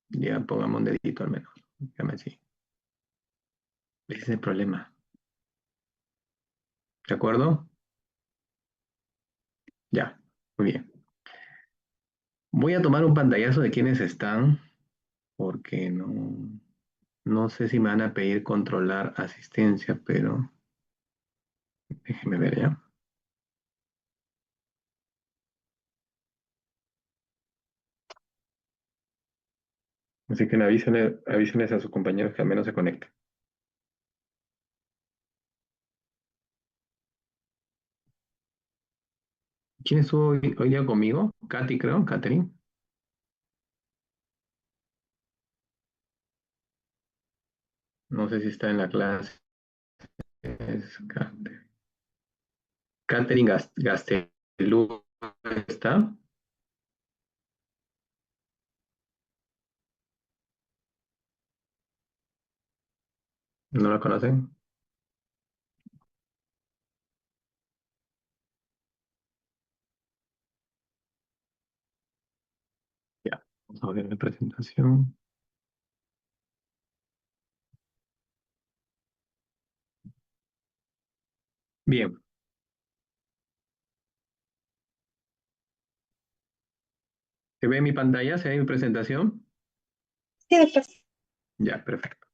Ya, pongamos un dedito al menos. Dígame así. Ese es el problema. ¿De acuerdo? Ya, muy bien. Voy a tomar un pantallazo de quienes están, porque no sé si me van a pedir controlar asistencia, pero déjeme ver ya. Así que avísenles a sus compañeros que al menos se conecten. ¿Quién estuvo hoy día conmigo? Katy, creo, Catherine. No sé si está en la clase. Es Catherine Gastelum está. ¿No la conocen? Ya, vamos a ver la presentación. Bien, ¿se ve mi pantalla? ¿Se ve mi presentación? Sí, doctor. Ya, perfecto.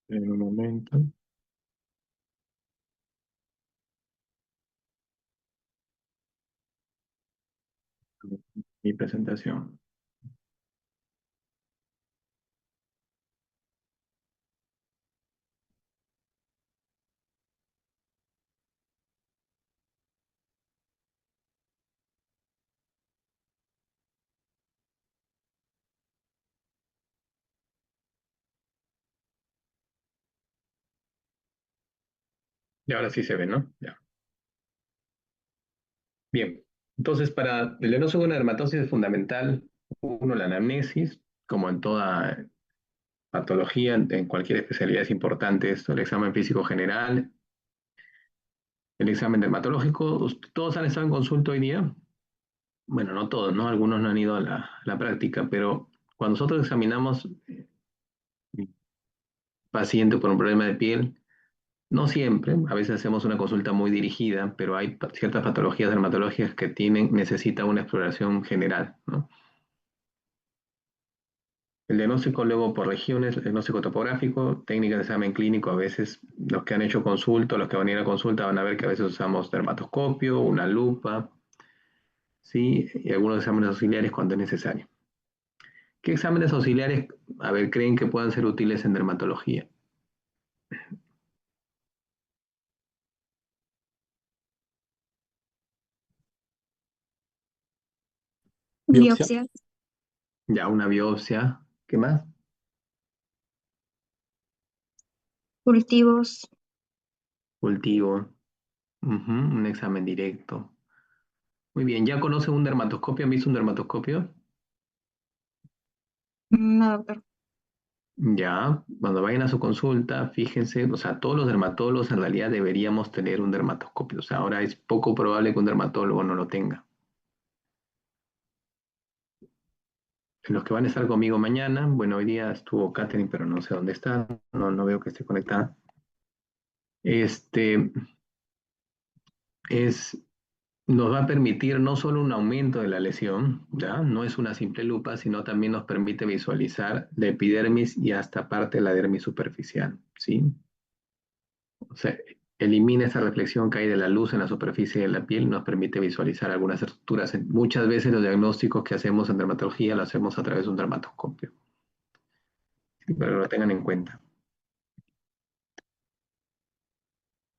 En un momento. Mi presentación. Y ahora sí se ve, ¿no? Ya. Bien. Entonces, para el diagnóstico de una dermatosis es fundamental, uno, la anamnesis, como en toda patología, en cualquier especialidad es importante esto, el examen físico general, el examen dermatológico. ¿Todos han estado en consulta hoy día? Bueno, no todos, ¿no? Algunos no han ido a la práctica, pero cuando nosotros examinamos paciente por un problema de piel, no siempre, a veces hacemos una consulta muy dirigida, pero hay ciertas patologías dermatológicas que necesitan una exploración general, ¿no? El diagnóstico luego por regiones, el diagnóstico topográfico, técnicas de examen clínico, a veces los que han hecho consulta, los que van a ir a consulta van a ver que a veces usamos dermatoscopio, una lupa, ¿sí? Y algunos exámenes auxiliares cuando es necesario. ¿Qué exámenes auxiliares, a ver, creen que puedan ser útiles en dermatología? Biopsia. Biopsias, Ya, una biopsia, ¿qué más? cultivos, Cultivo, ujú, un examen directo. Muy bien, ¿ya conocen un dermatoscopio? ¿Han visto un dermatoscopio? no, doctor. Ya, cuando vayan a su consulta, fíjense, o sea, todos los dermatólogos en realidad deberíamos tener un dermatoscopio. O sea, ahora es poco probable que un dermatólogo no lo tenga. Los que van a estar conmigo mañana, bueno, hoy día estuvo Katherine, pero no sé dónde está, no veo que esté conectada. Este es nos va a permitir no solo un aumento de la lesión, ¿ya? No es una simple lupa, sino también nos permite visualizar la epidermis y hasta parte de la dermis superficial, ¿sí? O sea, elimina esa reflexión que hay de la luz en la superficie de la piel, nos permite visualizar algunas estructuras. Muchas veces los diagnósticos que hacemos en dermatología lo hacemos a través de un dermatoscopio, ¿sí? Pero lo tengan en cuenta.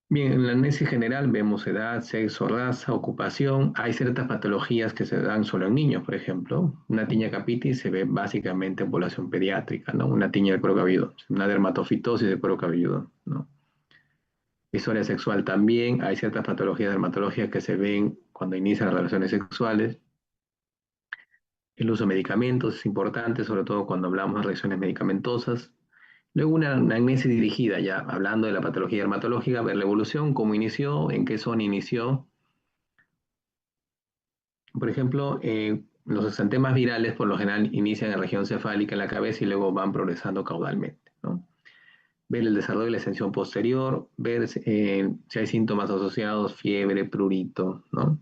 Bien, en la anamnesis general vemos edad, sexo, raza, ocupación. Hay ciertas patologías que se dan solo en niños, por ejemplo. Una tiña capitis se ve básicamente en población pediátrica, ¿no? Una tiña del cuero cabelludo, una dermatofitosis del cuero cabelludo, ¿no? Historia sexual también. Hay ciertas patologías dermatológicas que se ven cuando inician las relaciones sexuales. El uso de medicamentos es importante, sobre todo cuando hablamos de reacciones medicamentosas. Luego una anamnesis dirigida, ya hablando de la patología dermatológica, ver la evolución, cómo inició, en qué zona inició. Por ejemplo, los exantemas virales por lo general inician en la región cefálica en la cabeza y luego van progresando caudalmente, ¿no? Ver el desarrollo de la extensión posterior, ver si hay síntomas asociados, fiebre, prurito, ¿no?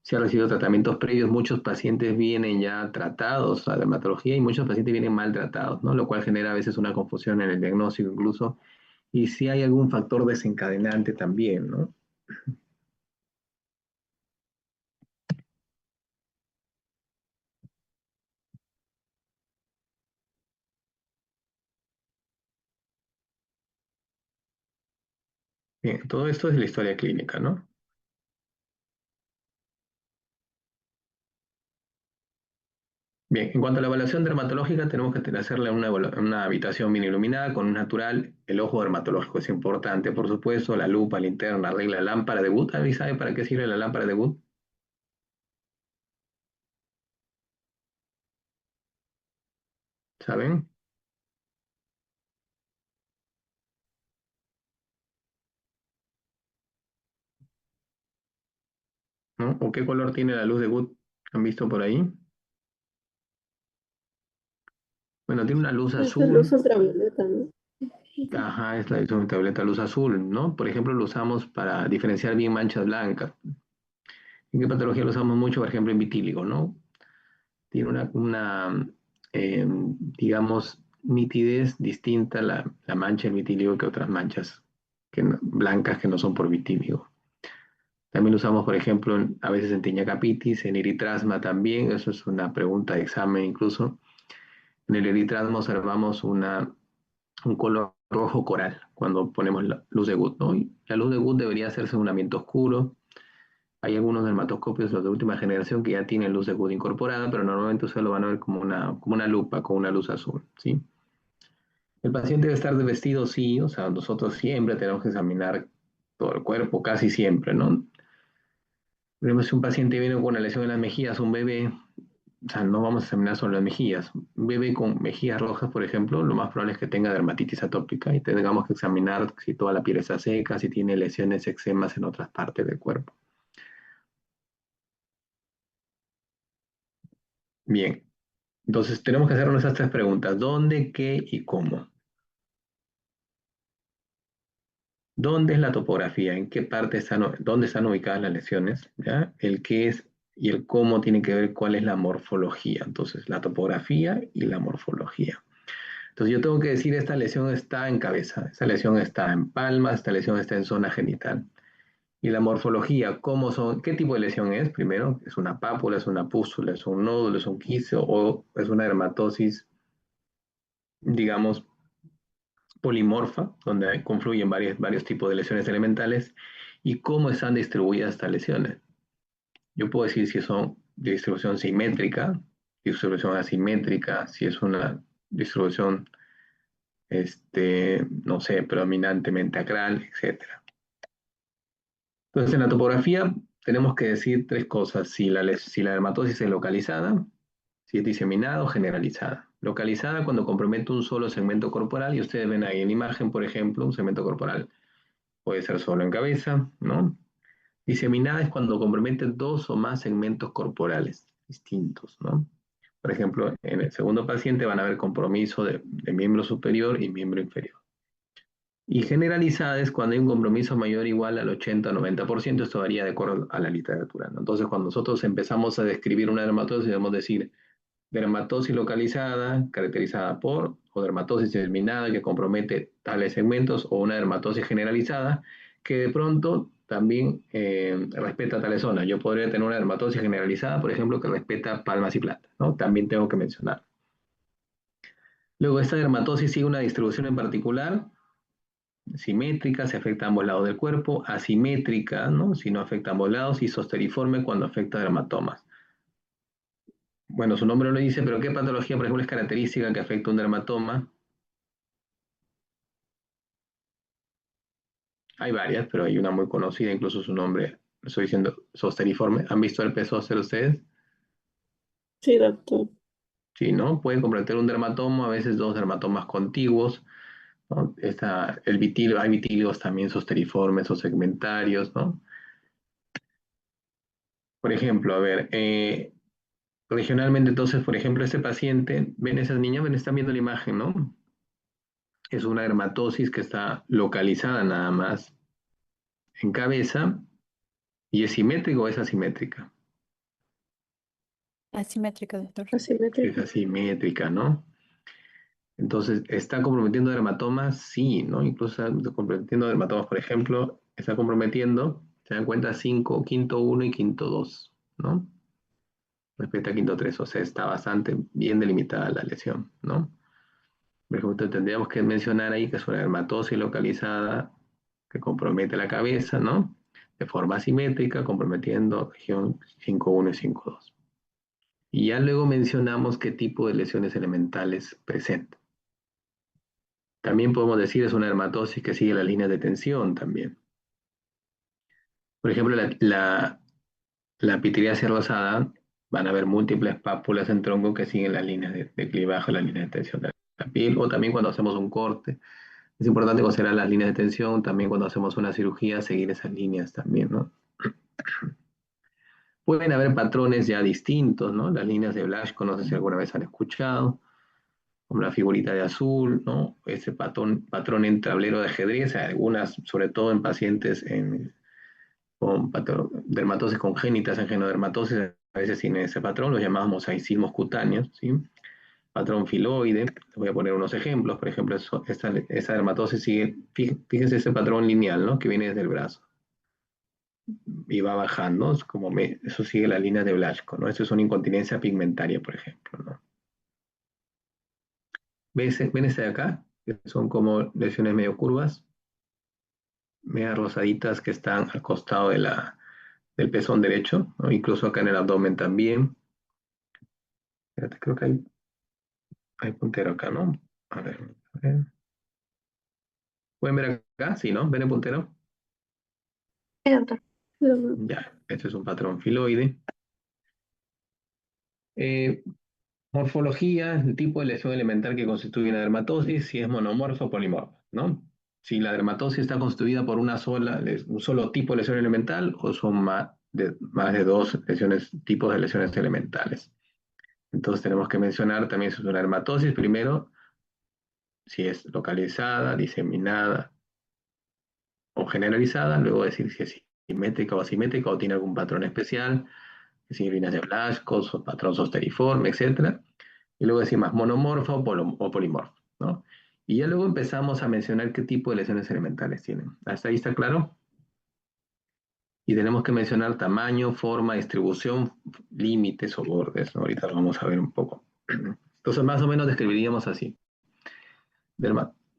Si ha recibido tratamientos previos, muchos pacientes vienen ya tratados a dermatología y muchos pacientes vienen mal tratados, ¿no? Lo cual genera a veces una confusión en el diagnóstico incluso. Y si hay algún factor desencadenante también, ¿no? Bien, todo esto es la historia clínica, ¿no? Bien, en cuanto a la evaluación dermatológica, tenemos que hacerle una habitación bien iluminada con un natural. El ojo dermatológico es importante, por supuesto, la lupa, linterna, regla, lámpara de Wood. ¿Alguien sabe para qué sirve la lámpara de Wood? ¿Saben? ¿No? ¿O qué color tiene la luz de Wood? ¿Han visto por ahí? Bueno, tiene una luz Es de luz azul. ultravioleta, ¿no? Ajá, es la luz ultravioleta, luz azul, ¿no? Por ejemplo, lo usamos para diferenciar bien manchas blancas. ¿En qué patología lo usamos mucho? Por ejemplo, en vitíligo, ¿no? Tiene digamos, nitidez distinta la mancha del vitíligo que otras manchas blancas que no son por vitíligo. También lo usamos, por ejemplo, a veces en tiña capitis, en eritrasma también, eso es una pregunta de examen incluso. En el eritrasma observamos un color rojo coral cuando ponemos la luz de Wood, ¿no? Y la luz de Wood debería hacerse en un ambiente oscuro. Hay algunos dermatoscopios, los de última generación, que ya tienen luz de Wood incorporada, pero normalmente ustedes lo van a ver como una lupa con una luz azul, ¿sí? El paciente debe estar de vestido, sí, o sea, nosotros siempre tenemos que examinar todo el cuerpo, casi siempre, ¿no? Por ejemplo, si un paciente viene con una lesión en las mejillas, un bebé, o sea, no vamos a examinar solo las mejillas. Un bebé con mejillas rojas, por ejemplo, lo más probable es que tenga dermatitis atópica y tengamos que examinar si toda la piel está seca, si tiene lesiones, eczemas en otras partes del cuerpo. Bien, entonces tenemos que hacernos esas tres preguntas: ¿dónde, qué y cómo? ¿Dónde es la topografía? ¿En qué parte dónde están ubicadas las lesiones? ¿Ya? El qué es y el cómo tiene que ver cuál es la morfología. Entonces, la topografía y la morfología. Entonces, yo tengo que decir, esta lesión está en cabeza, esta lesión está en palma, esta lesión está en zona genital. Y la morfología, ¿cómo son? ¿Qué tipo de lesión es? Primero, ¿es una pápula, es una pústula, es un nódulo, es un quicio o es una dermatosis, digamos, polimorfa, donde confluyen varios tipos de lesiones elementales? ¿Y cómo están distribuidas estas lesiones? Yo puedo decir si son de distribución simétrica, distribución asimétrica, si es una distribución, no sé, predominantemente acral, etcétera. Entonces, en la topografía tenemos que decir tres cosas: si la dermatosis es localizada, si es diseminada o generalizada. Localizada cuando compromete un solo segmento corporal, y ustedes ven ahí en la imagen, por ejemplo, un segmento corporal puede ser solo en cabeza, ¿no? Diseminada es cuando compromete dos o más segmentos corporales distintos, ¿no? Por ejemplo, en el segundo paciente van a haber compromiso de miembro superior y miembro inferior. Y generalizada es cuando hay un compromiso mayor o igual al 80 o 90%, esto varía de acuerdo a la literatura, ¿no? Entonces, cuando nosotros empezamos a describir una dermatosis, debemos decir dermatosis localizada, caracterizada por, o dermatosis diseminada que compromete tales segmentos, o una dermatosis generalizada que de pronto también respeta tales zonas. Yo podría tener una dermatosis generalizada, por ejemplo, que respeta palmas y plantas, ¿no? También tengo que mencionar. Luego, esta dermatosis sigue una distribución en particular, Simétrica, si afecta a ambos lados del cuerpo. Asimétrica, ¿no? Si no afecta a ambos lados. Y zosteriforme cuando afecta a dermatomas. Bueno, su nombre lo dice, pero ¿qué patología, por ejemplo, es característica que afecta a un dermatoma? Hay varias, pero hay una muy conocida, incluso su nombre, estoy diciendo zosteriforme. ¿Han visto el pez zóster ustedes? Sí, doctor. Sí, ¿no? Pueden comprometer un dermatoma, a veces dos dermatomas contiguos, ¿no? El vitíligo, hay vitíligos también zosteriformes o segmentarios, ¿no? Por ejemplo, a ver, regionalmente entonces, por ejemplo, este paciente, ven esas niñas, ven, están viendo la imagen, ¿no? Es una dermatosis que está localizada nada más en cabeza y es simétrica o es asimétrica. Asimétrica, doctor. Es Asimétrico. asimétrica, ¿no? Entonces, ¿está comprometiendo dermatomas? Sí, ¿no? Incluso está comprometiendo dermatomas, por ejemplo, está comprometiendo, se dan cuenta, 5, quinto 1 y quinto 2, ¿no? Respecto a quinto 3, o sea, está bastante bien delimitada la lesión, ¿no? Por ejemplo, tendríamos que mencionar ahí que es una dermatosis localizada que compromete la cabeza, ¿no? De forma asimétrica, comprometiendo región 5.1 y 5.2. Y ya luego mencionamos qué tipo de lesiones elementales presenta. También podemos decir es una dermatosis que sigue las líneas de tensión también. Por ejemplo, la pitiriasis rosada, van a haber múltiples pápulas en tronco que siguen las líneas de clivaje, las líneas de tensión de la piel, o también cuando hacemos un corte. Es importante considerar las líneas de tensión, también cuando hacemos una cirugía, seguir esas líneas también, ¿no? Pueden haber patrones ya distintos, ¿no? Las líneas de Blaschko, no sé si alguna vez han escuchado, como la figurita de azul, ¿no? Ese patrón en tablero de ajedrez, algunas, sobre todo en pacientes con dermatosis congénitas, angiodermatosis, a veces sin ese patrón, los llamamos mosaicismos cutáneos, ¿sí? Patrón filoide, les voy a poner unos ejemplos, por ejemplo, esa dermatosis sigue, fíjense ese patrón lineal, ¿no? Que viene desde el brazo y va bajando, es como eso sigue la línea de Blaschko, ¿no? Eso es una incontinencia pigmentaria, por ejemplo, ¿no? ¿Ven este de acá? Que son como lesiones medio curvas, medio rosaditas que están al costado del pezón derecho, ¿no? Incluso acá en el abdomen también. Espérate, creo que hay puntero acá, ¿no? A ver, a ver. ¿Pueden ver acá? Sí, ¿no? ¿Ven el puntero? Sí, doctor. Pero, Ya, este es un patrón filoide. Eh, Morfología, el tipo de lesión elemental que constituye una dermatosis, si es monomorfa o polimorfa, ¿no? Si la dermatosis está constituida por un solo tipo de lesión elemental o son más de dos tipos de lesiones elementales. Entonces tenemos que mencionar también si es una dermatosis, primero, si es localizada, diseminada o generalizada, luego decir si es simétrica o asimétrica o tiene algún patrón especial, si líneas de Blaschko, o patrón zosteriforme, etcétera. Y luego decimos monomorfa o polimorfa, ¿no? Y ya luego empezamos a mencionar qué tipo de lesiones elementales tienen. ¿Hasta ahí está claro? Y tenemos que mencionar tamaño, forma, distribución, límites o bordes, ¿no? Ahorita lo vamos a ver un poco. Entonces, más o menos describiríamos así.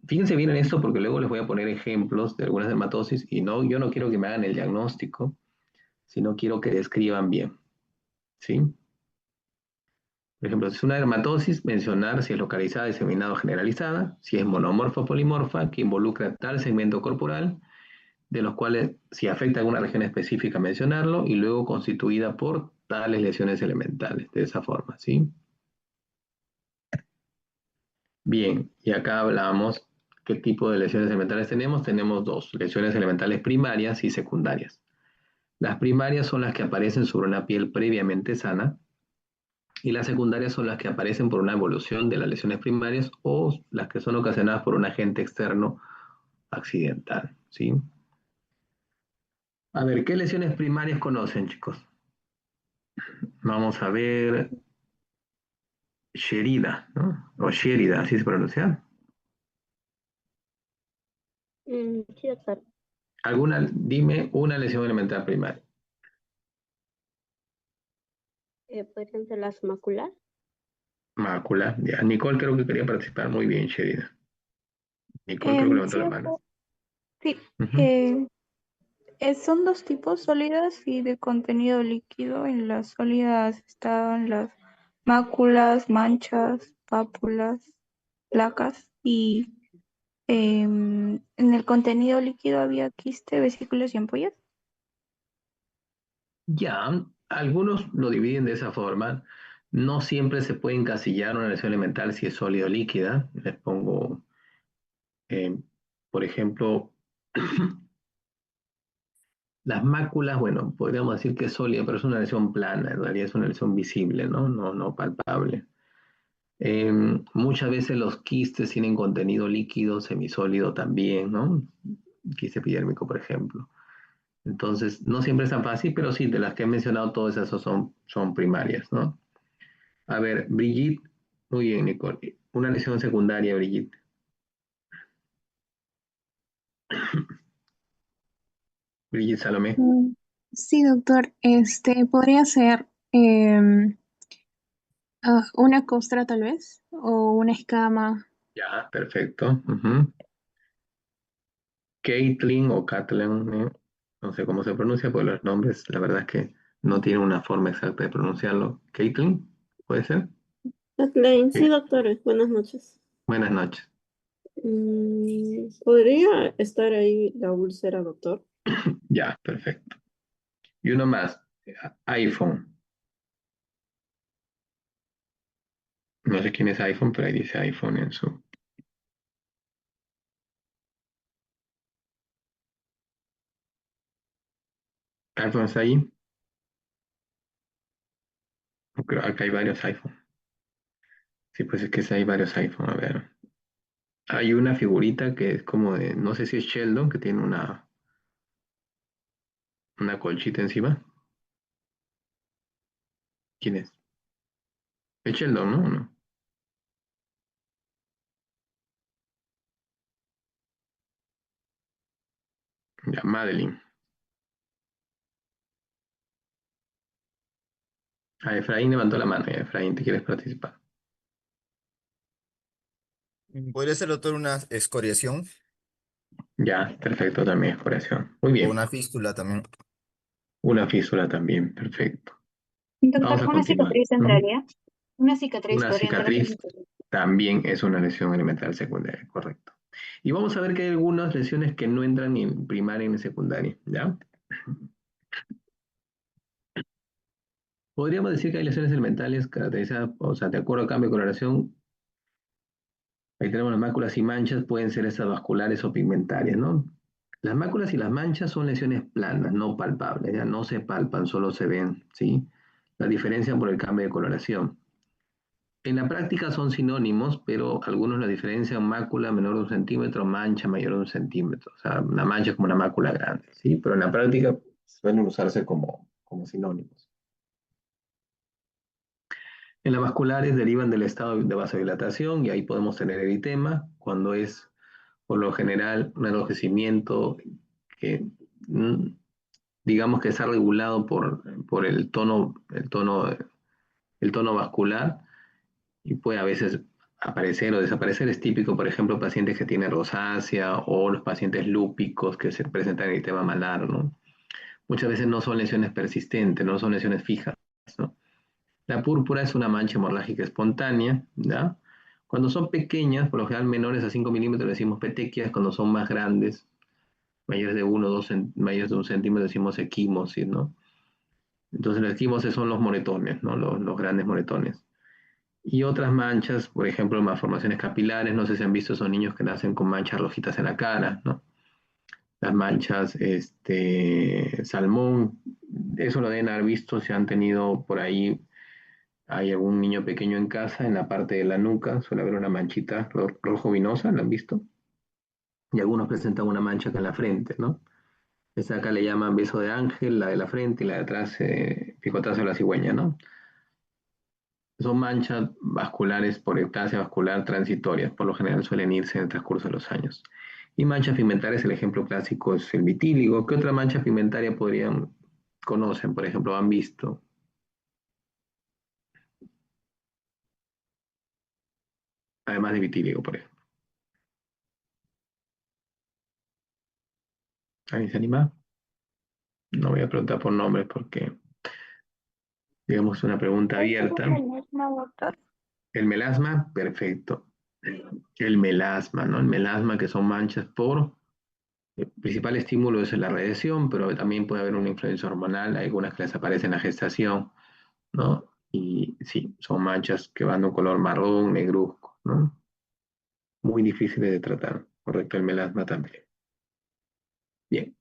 Fíjense bien en esto porque luego les voy a poner ejemplos de algunas dermatosis y no, yo no quiero que me hagan el diagnóstico, sino quiero que describan bien, ¿sí? Por ejemplo, si es una dermatosis, mencionar si es localizada, diseminada o generalizada, si es monomorfa o polimorfa, que involucra tal segmento corporal, de los cuales si afecta a alguna región específica mencionarlo, y luego constituida por tales lesiones elementales, de esa forma, ¿sí? Bien, y acá hablábamos qué tipo de lesiones elementales tenemos. Tenemos dos, lesiones elementales primarias y secundarias. Las primarias son las que aparecen sobre una piel previamente sana, y las secundarias son las que aparecen por una evolución de las lesiones primarias o las que son ocasionadas por un agente externo accidental, ¿sí? A ver, ¿qué lesiones primarias conocen, chicos? Vamos a ver, Sherida, ¿no? O Sherida, así se pronuncia. sí, doctor. Dime una lesión elemental primaria. ¿Podrían ser las macular? Mácula, ya. Nicole creo que quería participar. Muy bien, Sherida. Nicole creo que levantó Sí, la mano. doctor. Sí, Ujú. son dos tipos, sólidas y de contenido líquido. En las sólidas están las máculas, manchas, pápulas, placas y en el contenido líquido había quiste, vesículas y ampollas. Ya, algunos lo dividen de esa forma. No siempre se puede encasillar una lesión elemental si es sólida o líquida. Les pongo, eh, por ejemplo, las máculas, bueno, podríamos decir que es sólida, pero es una lesión plana, en realidad es una lesión visible, ¿no? No palpable. Eh, Muchas veces los quistes tienen contenido líquido, semisólido también, ¿no? Quiste epidérmico, por ejemplo. Entonces, no siempre es tan fácil, pero sí, de las que he mencionado, todas esas son primarias, ¿no? A ver, Brigitte, muy bien, Nicole. Una lesión secundaria, Brigitte. Brigitte Salomé. Mm, Sí, doctor. Podría ser una costra tal vez, o una escama. Ya, perfecto. Ujú. Caitlin o Kathleen, no sé cómo se pronuncia, porque los nombres, la verdad es que no tienen una forma exacta de pronunciarlo. Caitlin, ¿puede ser? Kathleen, Sí. sí, doctores, buenas noches. Buenas noches. ¿Podría estar ahí la úlcera, doctor? Ya, perfecto. Y uno más, iPhone. No sé quién es iPhone, pero ahí dice iPhone en su... ¿iPhone está ahí? Creo que acá hay varios iPhone. Sí, pues es que sí hay varios iPhone. A ver. Hay una figurita que es como de, no sé si es Sheldon, que tiene una colchita encima. ¿Quién es? Es Sheldon, ¿no? ¿O no? Ya, Madeline. Ah, Efraín levantó la mano. Ya, Efraín, ¿te quieres participar? ¿Podría ser, doctor, una escoriación Ya, perfecto, también es curación. Muy o bien. una fístula también? Una fístula también, perfecto. Vamos Doctor, a ¿una continuar. cicatriz Ujú. entraría? Una cicatriz Una podría entrar en cicatriz el... también es una lesión elemental secundaria, correcto. Y vamos a ver que hay algunas lesiones que no entran ni en primaria ni en secundaria, ¿ya? Podríamos decir que hay lesiones elementales caracterizadas, o sea, de acuerdo al cambio de coloración, ahí tenemos las máculas y manchas, pueden ser estas vasculares o pigmentarias, ¿no? Las máculas y las manchas son lesiones planas, no palpables, ya no se palpan, solo se ven, ¿sí? La diferencia por el cambio de coloración. En la práctica son sinónimos, pero algunos la diferencian mácula menor de 1 centímetro, mancha mayor de 1 centímetro. O sea, una mancha es como una mácula grande, ¿sí? Pero en la práctica suelen usarse como sinónimos. En las vasculares derivan del estado de vasodilatación y ahí podemos tener eritema cuando es, por lo general, un enrojecimiento que digamos que está regulado por el tono vascular y puede a veces aparecer o desaparecer. Es típico, por ejemplo, pacientes que tienen rosácea o los pacientes lúpicos que se presentan en eritema malar, ¿no? Muchas veces no son lesiones persistentes, no son lesiones fijas, ¿no? La púrpura es una mancha hemorrágica espontánea, ¿ya? Cuando son pequeñas, por lo general menores a 5 milímetros, decimos petequias. Cuando son más grandes, mayores de 1 o 2, mayores de 1 centímetro, decimos equimosis, ¿no? Entonces los equimosis son los moretones, ¿no? Los grandes moretones. Y otras manchas, por ejemplo, malformaciones capilares, no sé si han visto esos niños que nacen con manchas rojitas en la cara, ¿no? Las manchas, salmón, eso lo deben haber visto si han tenido por ahí. Hay algún niño pequeño en casa, en la parte de la nuca suele haber una manchita rojo vinosa, ¿la han visto? Y algunos presentan una mancha acá en la frente, ¿no? Esa acá le llaman beso de ángel, la de la frente y la de atrás, picotazo de la cigüeña, ¿no? Son manchas vasculares por ectasia vascular transitorias, por lo general suelen irse en el transcurso de los años. Y manchas pigmentarias, el ejemplo clásico es el vitíligo. ¿Qué otra mancha pigmentaria conocen, por ejemplo, han visto? Además de vitíligo, por ejemplo. ¿Alguien se anima? No voy a preguntar por nombres porque, digamos, una pregunta ¿Puede ser abierta. un melasma, doctor? El melasma, perfecto. El melasma, ¿no? El melasma que son manchas por... El principal estímulo es la radiación, pero también puede haber una influencia hormonal, hay algunas que les aparece en la gestación, ¿no? Y sí, son manchas que van de un color marrón, negruzco, ¿no? Muy difíciles de tratar, correcto, el melasma también. Bien,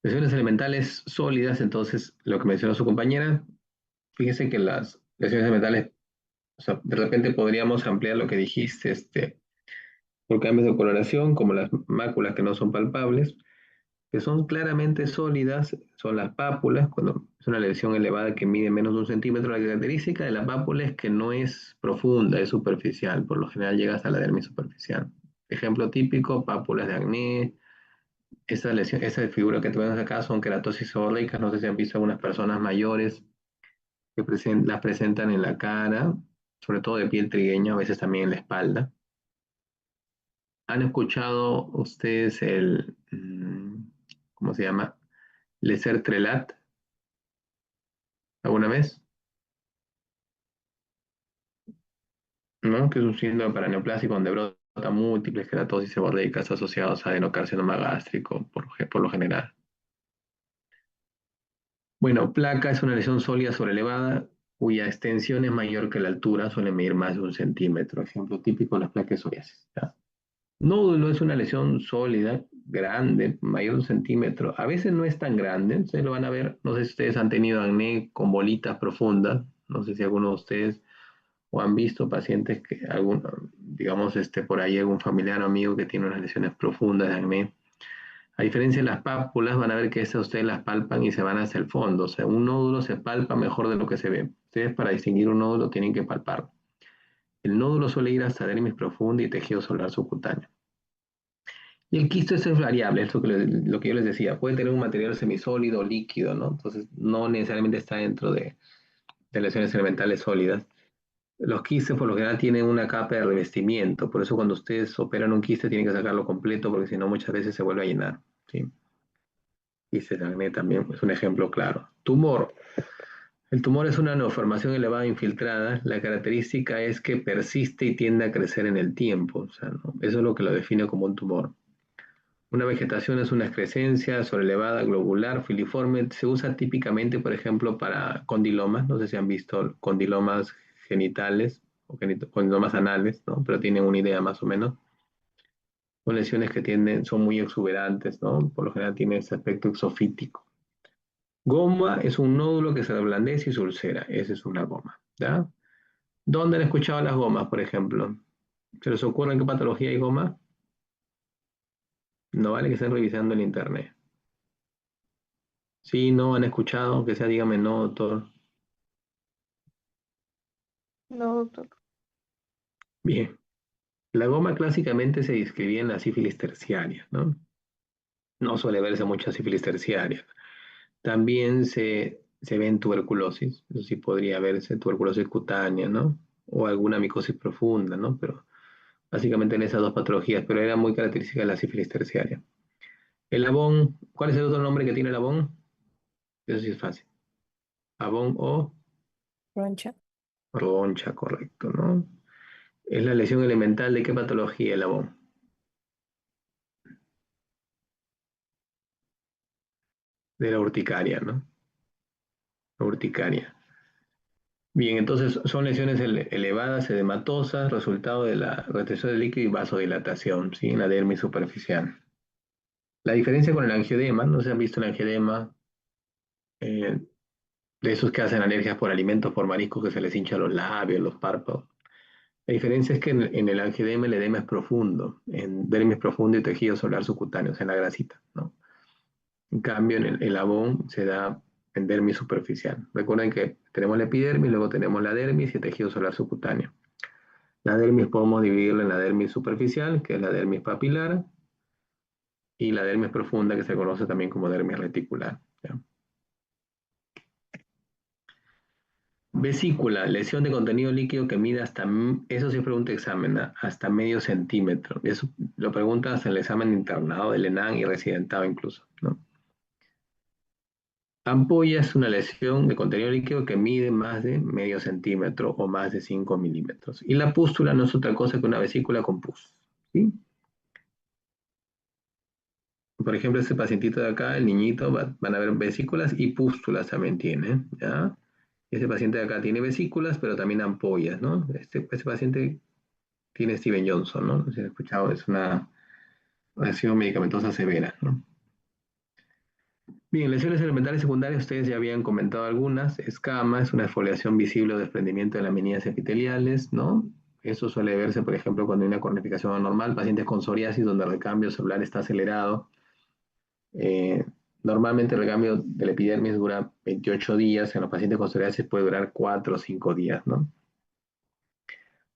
lesiones elementales sólidas, entonces, lo que mencionó su compañera, fíjese que las lesiones elementales, o sea, de repente podríamos ampliar lo que dijiste, por cambios de coloración, como las máculas que no son palpables, que son claramente sólidas, son las pápulas, cuando es una lesión elevada que mide menos de 1 centímetro, la característica de la pápula es que no es profunda, es superficial, por lo general llega hasta la dermis superficial. Ejemplo típico, pápulas de acné, esa figura que tenemos acá son queratosis seborreicas, no sé si han visto algunas personas mayores que las presentan en la cara, sobre todo de piel trigueña, a veces también en la espalda. ¿Han escuchado ustedes ¿cómo se llama? Leser-Trelat alguna vez? ¿No? Que es un síndrome paraneoplásico donde brota múltiples queratosis seborreicas asociados a adenocarcinoma gástrico, por lo general. Bueno, placa es una lesión sólida sobrelevada cuya extensión es mayor que la altura, suele medir más de 1 centímetro. Ejemplo típico, las placas psoriasis. ¿Ya? Nódulo es una lesión sólida, grande, mayor de 1 centímetro. A veces no es tan grande, ustedes lo van a ver. No sé si ustedes han tenido acné con bolitas profundas. No sé si alguno de ustedes o han visto pacientes que, digamos, por ahí algún familiar o amigo que tiene unas lesiones profundas de acné. A diferencia de las pápulas, van a ver que esas ustedes las palpan y se van hacia el fondo. O sea, un nódulo se palpa mejor de lo que se ve. Ustedes para distinguir un nódulo tienen que palparlo. El nódulo suele ir hasta dermis profunda y tejido solar subcutáneo. Y el quisto es variable, es lo que yo les decía. Puede tener un material semisólido o líquido, ¿no? Entonces, no necesariamente está dentro de lesiones elementales sólidas. Los quistes por lo general tienen una capa de revestimiento, por eso cuando ustedes operan un quiste tienen que sacarlo completo porque si no muchas veces se vuelve a llenar. ¿Sí? Quistes de acné también es un ejemplo claro. Tumor. El tumor es una neoformación elevada infiltrada. La característica es que persiste y tiende a crecer en el tiempo. O sea, ¿no? Eso es lo que lo define como un tumor. Una vegetación es una excrescencia sobrelevada, globular, filiforme. Se usa típicamente, por ejemplo, para condilomas. No sé si han visto condilomas genitales o condilomas anales, ¿no? Pero tienen una idea más o menos. Son lesiones que son muy exuberantes, ¿no? Por lo general tiene ese aspecto exofítico. Goma es un nódulo que se reblandece y se ulcera. Esa es una goma, ¿ya? ¿Dónde han escuchado las gomas, por ejemplo? ¿Se les ocurre en qué patología hay goma? No vale que estén revisando el internet. Sí, no han escuchado, aunque sea dígame no, doctor. No, doctor. Bien, la goma clásicamente se describía en la sífilis terciaria, ¿no? No suele verse mucha sífilis terciaria. También se ve en tuberculosis, eso sí podría verse, tuberculosis cutánea, ¿no? O alguna micosis profunda, ¿no? Pero básicamente en esas dos patologías, pero era muy característica de la sífilis terciaria. El abón, ¿cuál es el otro nombre que tiene el abón? Eso sí es fácil. Abón o Roncha. roncha, correcto, ¿no? Es la lesión elemental de qué patología el abón. De la urticaria, ¿no? La urticaria. Bien, entonces son lesiones elevadas, edematosas, resultado de la retención de líquido y vasodilatación, ¿sí? En la dermis superficial. La diferencia con el angioedema, no se han visto el angioedema, eh, de esos que hacen alergias por alimentos, por mariscos, que se les hincha los labios, los párpados. La diferencia es que en el angioedema el edema es profundo, en dermis profundo y tejido solar subcutáneo, o sea, en la grasita, ¿no? En cambio, en el abón se da en dermis superficial. Recuerden que tenemos la epidermis, luego tenemos la dermis y el tejido solar subcutáneo. La dermis podemos dividirla en la dermis superficial, que es la dermis papilar, y la dermis profunda, que se conoce también como dermis reticular. ¿Ya? Vesícula, lesión de contenido líquido que mide hasta, eso sí pregunta examen, ¿no? Hasta medio centímetro. Eso lo preguntas en el examen internado del ENAN y residentado incluso, ¿no? Ampolla es una lesión de contenido líquido que mide más de medio centímetro o más de 5 milímetros. Y la pústula no es otra cosa que una vesícula con pus. ¿Sí? Por ejemplo, este pacientito de acá, el niñito, van a ver vesículas y pústulas también tiene, ¿ya? Ese paciente de acá tiene vesículas, pero también ampollas, ¿no? Este paciente tiene Steven Johnson, ¿no? No sé si han escuchado, es una acción medicamentosa severa, ¿no? Bien, lesiones elementales secundarias, ustedes ya habían comentado algunas. Escama es una exfoliación visible o desprendimiento de láminas epiteliales, ¿no? Eso suele verse, por ejemplo, cuando hay una cornificación anormal, pacientes con psoriasis donde el recambio celular está acelerado. Eh, Normalmente el recambio del epidermis dura 28 días, en los pacientes con psoriasis puede durar 4 o 5 días, ¿no?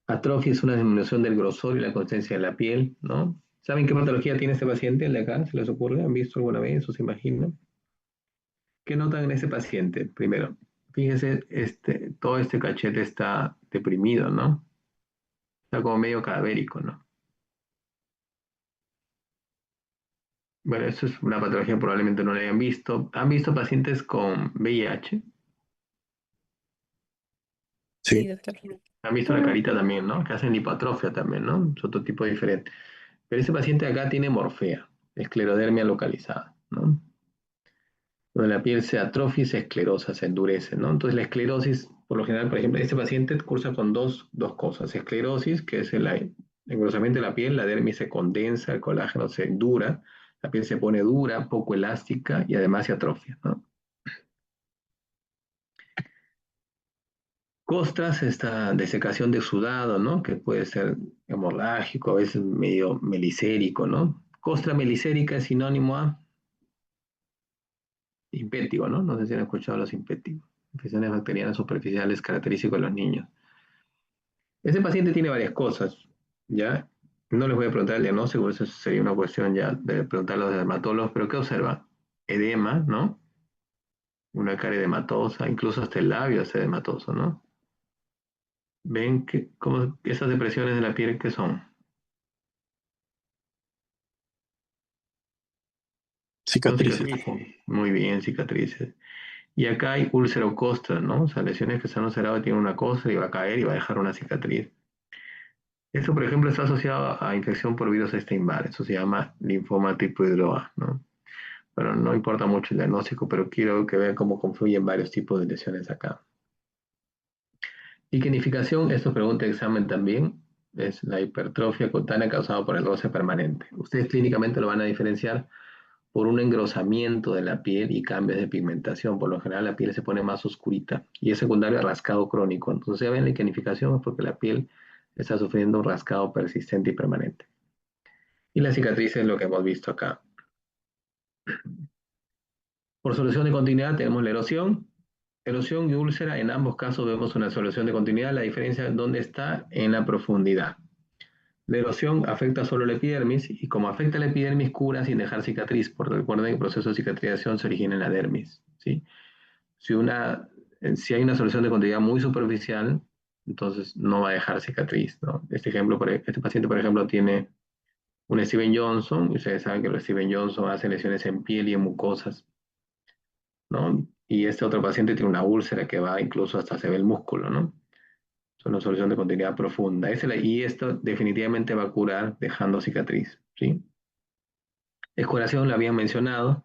Atrofia es una disminución del grosor y la consistencia de la piel, ¿no? ¿Saben qué patología tiene este paciente, el de acá? ¿Se les ocurre? ¿Han visto alguna vez o se imaginan? ¿Qué notan en ese paciente? Primero, fíjese, todo este cachete está deprimido, ¿no? Está como medio cadavérico, ¿no? Bueno, eso es una patología que probablemente no la hayan visto. ¿Han visto pacientes con VIH? Sí, Sí. doctor. Han visto la carita también, ¿no? Que hacen hipoatrofia también, ¿no? Es otro tipo diferente. Pero ese paciente acá tiene morfea, esclerodermia localizada, ¿no? Donde la piel se atrofia y se esclerosa, se endurece, ¿no? Entonces la esclerosis, por lo general, por ejemplo, este paciente cursa con dos cosas. Esclerosis, que es el engrosamiento de la piel, la dermis se condensa, el colágeno se endura, la piel se pone dura, poco elástica y además se atrofia, ¿no? Costras, esta desecación de sudado, ¿no? Que puede ser hemorrágico, a veces medio melicérico, ¿no? Costra melicérica es sinónimo a impétigo, ¿no? No sé si han escuchado los impéticos. Infecciones bacterianas superficiales características de los niños. Ese paciente tiene varias cosas, ¿ya? No les voy a preguntar el diagnóstico, eso sería una cuestión ya de preguntar a los dermatólogos, pero ¿qué observa? Edema, ¿no? Una cara edematosa, incluso hasta el labio es edematoso, ¿no? ¿Ven que cómo, esas depresiones de la piel qué son? Son Cicatrices. cicatrices. Muy bien, cicatrices. Y acá hay úlcerocostra, ¿no? O sea, lesiones que se han ulcerado y tienen una costra y va a caer y va a dejar una cicatriz. Esto, por ejemplo, está asociado a infección por virus Epstein-Barr. Eso se llama linfoma tipo hidroa, ¿no? Pero no importa mucho el diagnóstico, pero quiero que vean cómo confluyen varios tipos de lesiones acá. Liquenificación, esto pregunta de examen también, es la hipertrofia cutánea causada por el roce permanente. Ustedes clínicamente lo van a diferenciar por un engrosamiento de la piel y cambios de pigmentación. Por lo general la piel se pone más oscurita y es secundario a rascado crónico. Entonces, ya ven, la liquenificación es porque la piel está sufriendo un rascado persistente y permanente. Y la cicatriz es lo que hemos visto acá. Por solución de continuidad tenemos la erosión. Erosión y úlcera, en ambos casos vemos una solución de continuidad. La diferencia es dónde está en la profundidad. La erosión afecta solo la epidermis y como afecta la epidermis cura sin dejar cicatriz, porque recuerden que el proceso de cicatrización se origina en la dermis, ¿sí? Si, si hay una solución de continuidad muy superficial, entonces no va a dejar cicatriz, ¿no? Este paciente, por ejemplo, tiene un Steven Johnson, y ustedes saben que los Steven Johnson hacen lesiones en piel y en mucosas, ¿no? Y este otro paciente tiene una úlcera que va incluso hasta se ve el músculo, ¿no? Es una solución de continuidad profunda. Y esto definitivamente va a curar dejando cicatriz, ¿sí? Escoración la habían mencionado,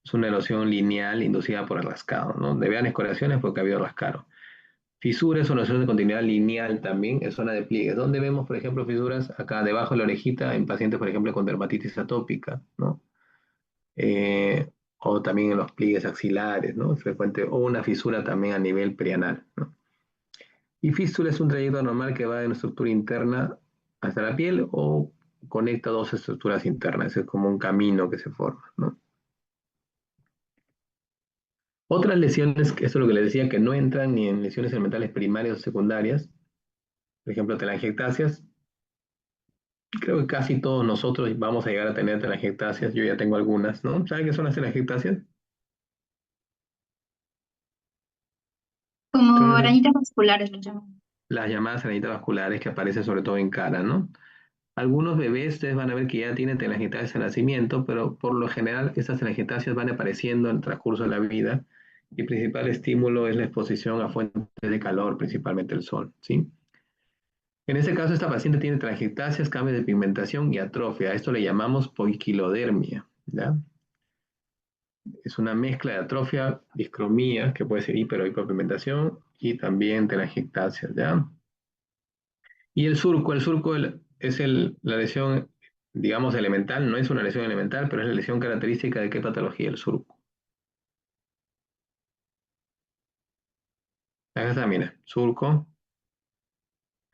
es una erosión lineal inducida por el rascado, ¿no? Vean escoraciones porque ha habido rascado. Fisura es una erosión de continuidad lineal también, es zona de pliegues. ¿Dónde vemos, por ejemplo, fisuras? Acá debajo de la orejita en pacientes, por ejemplo, con dermatitis atópica, ¿no? Eh, o también en los pliegues axilares, ¿no? Es frecuente, o una fisura también a nivel perianal, ¿no? Y fístula es un trayecto normal que va de una estructura interna hasta la piel o conecta dos estructuras internas, es como un camino que se forma, ¿no? Otras lesiones, que eso es lo que les decía, que no entran ni en lesiones elementales primarias o secundarias, por ejemplo, telangiectasias. Creo que casi todos nosotros vamos a llegar a tener telangiectasias, yo ya tengo algunas, ¿no? ¿Saben qué son las telangiectasias? Como Son arañitas vasculares lo llaman. las llamadas arañitas vasculares que aparecen sobre todo en cara, ¿no? Algunos bebés ustedes van a ver que ya tienen telangiectasias de nacimiento, pero por lo general estas telangiectasias van apareciendo en el transcurso de la vida y principal estímulo es la exposición a fuentes de calor, principalmente el sol, ¿sí? En este caso, esta paciente tiene telangiectasias, cambios de pigmentación y atrofia. A esto le llamamos poiquilodermia, ¿ya? Es una mezcla de atrofia, discromía, que puede ser hiper o hipopigmentación, y también telangiectasias, ¿ya? Y el surco es la lesión, digamos, elemental, no es una lesión elemental, pero es la lesión característica de qué patología, el surco. Acá está, mira, surco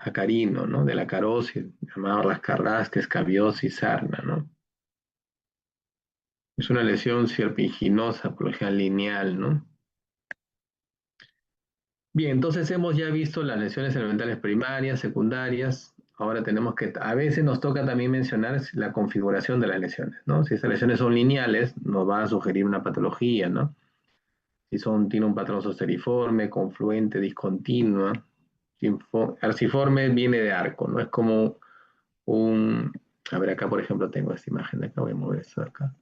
acarino, ¿no? De la carosis, llamado rascarrasque, escabiosis, sarna, ¿no? Es una lesión serpinginosa, por lo general lineal, ¿no? Bien, entonces hemos ya visto las lesiones elementales primarias, secundarias. Ahora tenemos que, a veces nos toca también mencionar la configuración de las lesiones, ¿no? Si estas lesiones son lineales, nos va a sugerir una patología, ¿no? Si tiene un patrón zosteriforme, confluente, discontinua. Arciforme viene de arco, ¿no? Es como un... A ver, acá por ejemplo tengo esta imagen, acá voy a mover esto de acá.